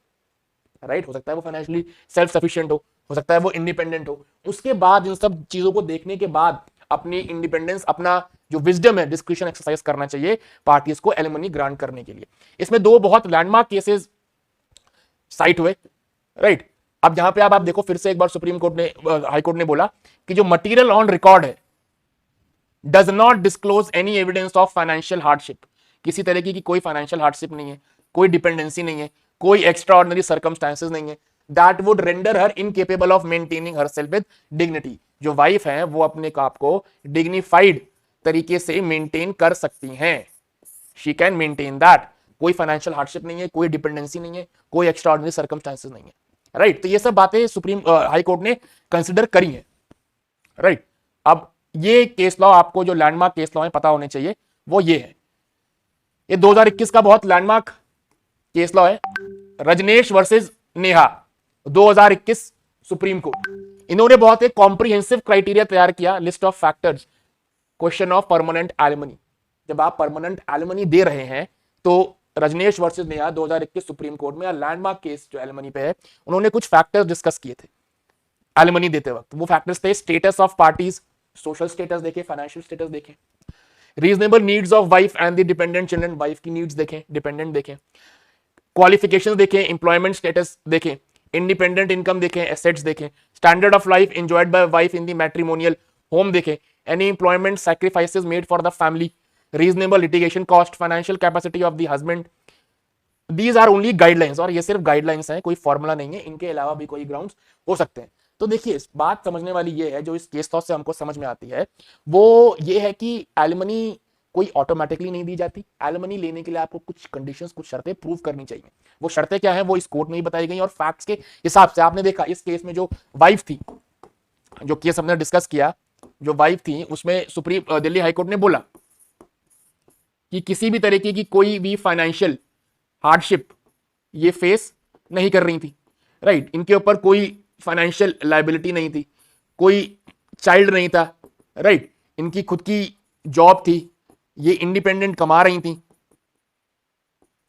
राइट। हो सकता है वो फाइनेंशियली सेल्फ सफिशिएंट हो सकता है वो इंडिपेंडेंट हो। उसके बाद इन सब चीजों को देखने के बाद अपनी इंडिपेंडेंस, अपना जो विजडम है, डिस्क्रिशन एक्सरसाइज करना चाहिए पार्टीज को एलिमनी ग्रांट करने के लिए। इसमें 2 बहुत लैंडमार्क केसेस साइट हुए, राइट। अब जहां पे आप देखो, फिर से एक बार सुप्रीम कोर्ट ने, हाई कोर्ट ने बोला कि जो मटेरियल ऑन रिकॉर्ड है does not disclose any evidence of financial hardship. किसी तरीके की कोई फाइनेंशियल हार्डशिप नहीं है, कोई डिपेंडेंसी नहीं है, कोई एक्स्ट्रा ऑर्डिनरी सर्कमस्टांसेस नहीं है that would render her incapable of maintaining herself with dignity. जो वाइफ है वो अपने आप को डिग्निफाइड तरीके से मेंटेन कर सकती हैं, शी कैन मेंटेन दैट। कोई फाइनेंशियल हार्डशिप नहीं है, कोई डिपेंडेंसी नहीं है, कोई एक्स्ट्रा ऑर्डिनरी सर्कमस्टांसेस नहीं है, राइट। तो ये सब बातें सुप्रीम हाई कोर्ट ने कंसिडर करी हैं, राइट। अब ये केस लॉ, आपको जो लैंडमार्क केस लॉ है पता होने चाहिए, वो ये है। ये 2021 का बहुत लैंडमार्क केस लॉ है, Rajnesh versus Neha, 2021 supreme court. इन्होंने बहुत एक कॉम्प्रिहेंसिव क्राइटेरिया तैयार किया, list of factors, question of permanent alimony. जब आप परमानेंट एलिमनी दे रहे हैं, तो Rajnesh versus Neha 2021 supreme court में लैंडमार्क केस जो एलिमनी पे है, उन्होंने कुछ फैक्टर्स डिस्कस किए थे एलिमनी देते वक्त। वो फैक्टर्स थे status of parties, social status देखे, फाइनेंशियल स्टेटस देखे, reasonable needs of wife and the dependent children, wife की नीड्स देखें, डिपेंडेंट देखें, क्वालिफिकेशन देखें, एम्प्लॉयमेंट स्टेटस देखें, इंडिपेंडेंट इनकम देखें, एसेट्स देखें, standard of life enjoyed by wife in the matrimonial home देखें, any employment sacrifices made for the family, reasonable litigation cost, financial capacity of the husband. These are only guidelines, और ये सिर्फ guidelines हैं, कोई formula नहीं है, इनके अलावा भी कोई ग्राउंड्स हो सकते हैं। तो देखिए, बात समझने वाली ये है, जो इस केस लॉ से हमको समझ में आती है, वो ये है कि एलिमनी कोई ऑटोमेटिकली नहीं दी जाती। एलिमनी लेने के लिए आपको कुछ कंडीशंस, कुछ शर्तें प्रूव करनी चाहिए। वो शर्तें क्या है, वो इस कोर्ट में ही बताई गई, और फैक्ट्स के हिसाब से आपने देखा इस केस में जो वाइफ थी, जो केस हमने डिस्कस किया, जो वाइफ थी, उसमें सुप्रीम दिल्ली हाईकोर्ट ने बोला कि किसी भी तरीके की कोई भी फाइनेंशियल हार्डशिप ये फेस नहीं कर रही थी, राइट। इनके ऊपर कोई फाइनेंशियल लायबिलिटी नहीं थी, कोई चाइल्ड नहीं था, राइट। इनकी खुद की जॉब थी, ये इंडिपेंडेंट कमा रही थी,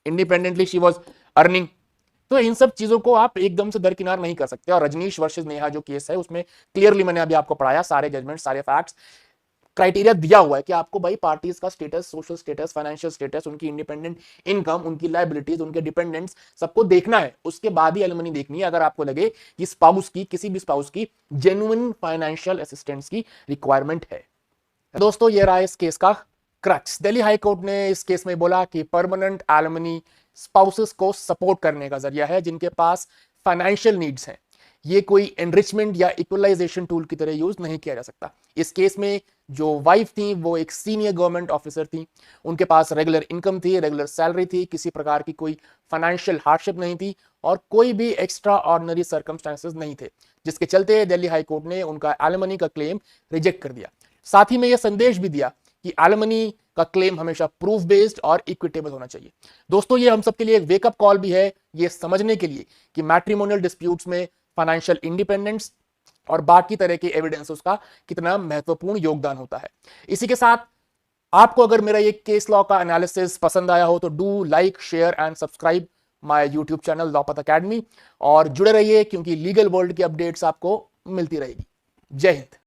इंडिपेंडेंटली शी वाज अर्निंग, तो इन सब चीजों को आप एकदम से दरकिनार नहीं कर सकते। और रजनीश वर्सेस नेहा जो केस है उसमें क्लियरली मैंने अभी आपको पढ़ाया, सारे जजमेंट, सारे फैक्ट्स, क्राइटेरिया दिया हुआ है कि आपको भाई पार्टीज का status, social status, financial status, उनकी इंडिपेंडेंट इनकम, उनकी लायबिलिटीज, उनके डिपेंडेंट्स, सबको देखना है। उसके बाद ही एलिमनी देखनी है अगर आपको लगे कि स्पाउस की, किसी भी स्पाउस की जेन्युइन फाइनेंशियल असिस्टेंस की रिक्वायरमेंट है। दोस्तों ये रहा इस केस का क्रक्स। दिल्ली हाई कोर्ट ने इस केस में बोला कि परमानेंट एलिमनी स्पाउसेस को सपोर्ट करने का जरिया है जिनके पास फाइनेंशियल नीड्स हैं। ये कोई एनरिचमेंट या इक्वलाइजेशन टूल की तरह यूज नहीं किया जा सकता। इस केस में जो वाइफ थी वो एक सीनियर गवर्नमेंट ऑफिसर थी, उनके पास रेगुलर इनकम थी, रेगुलर सैलरी थी, किसी प्रकार की कोई फाइनेंशियल हार्डशिप नहीं थी और कोई भी एक्स्ट्रा ऑर्डिनरी सर्कमस्टांसेस नहीं थे, जिसके चलते दिल्ली हाई कोर्ट ने उनका एलिमनी का क्लेम रिजेक्ट कर दिया। साथ ही में यह संदेश भी दिया कि एलिमनी का क्लेम हमेशा प्रूफ बेस्ड और इक्विटेबल होना चाहिए। दोस्तों ये हम सबके लिए एक वेकअप कॉल भी है, ये समझने के लिए कि मैट्रिमोनियल डिस्प्यूट्स में फाइनेंशियल इंडिपेंडेंस और बाकी तरह के एविडेंस उसका कितना महत्वपूर्ण योगदान होता है। इसी के साथ आपको अगर मेरा ये केस लॉ का एनालिसिस पसंद आया हो तो do like, share and subscribe my YouTube channel Law Path Academy और जुड़े रहिए क्योंकि लीगल वर्ल्ड की अपडेट्स आपको मिलती रहेगी। जय हिंद।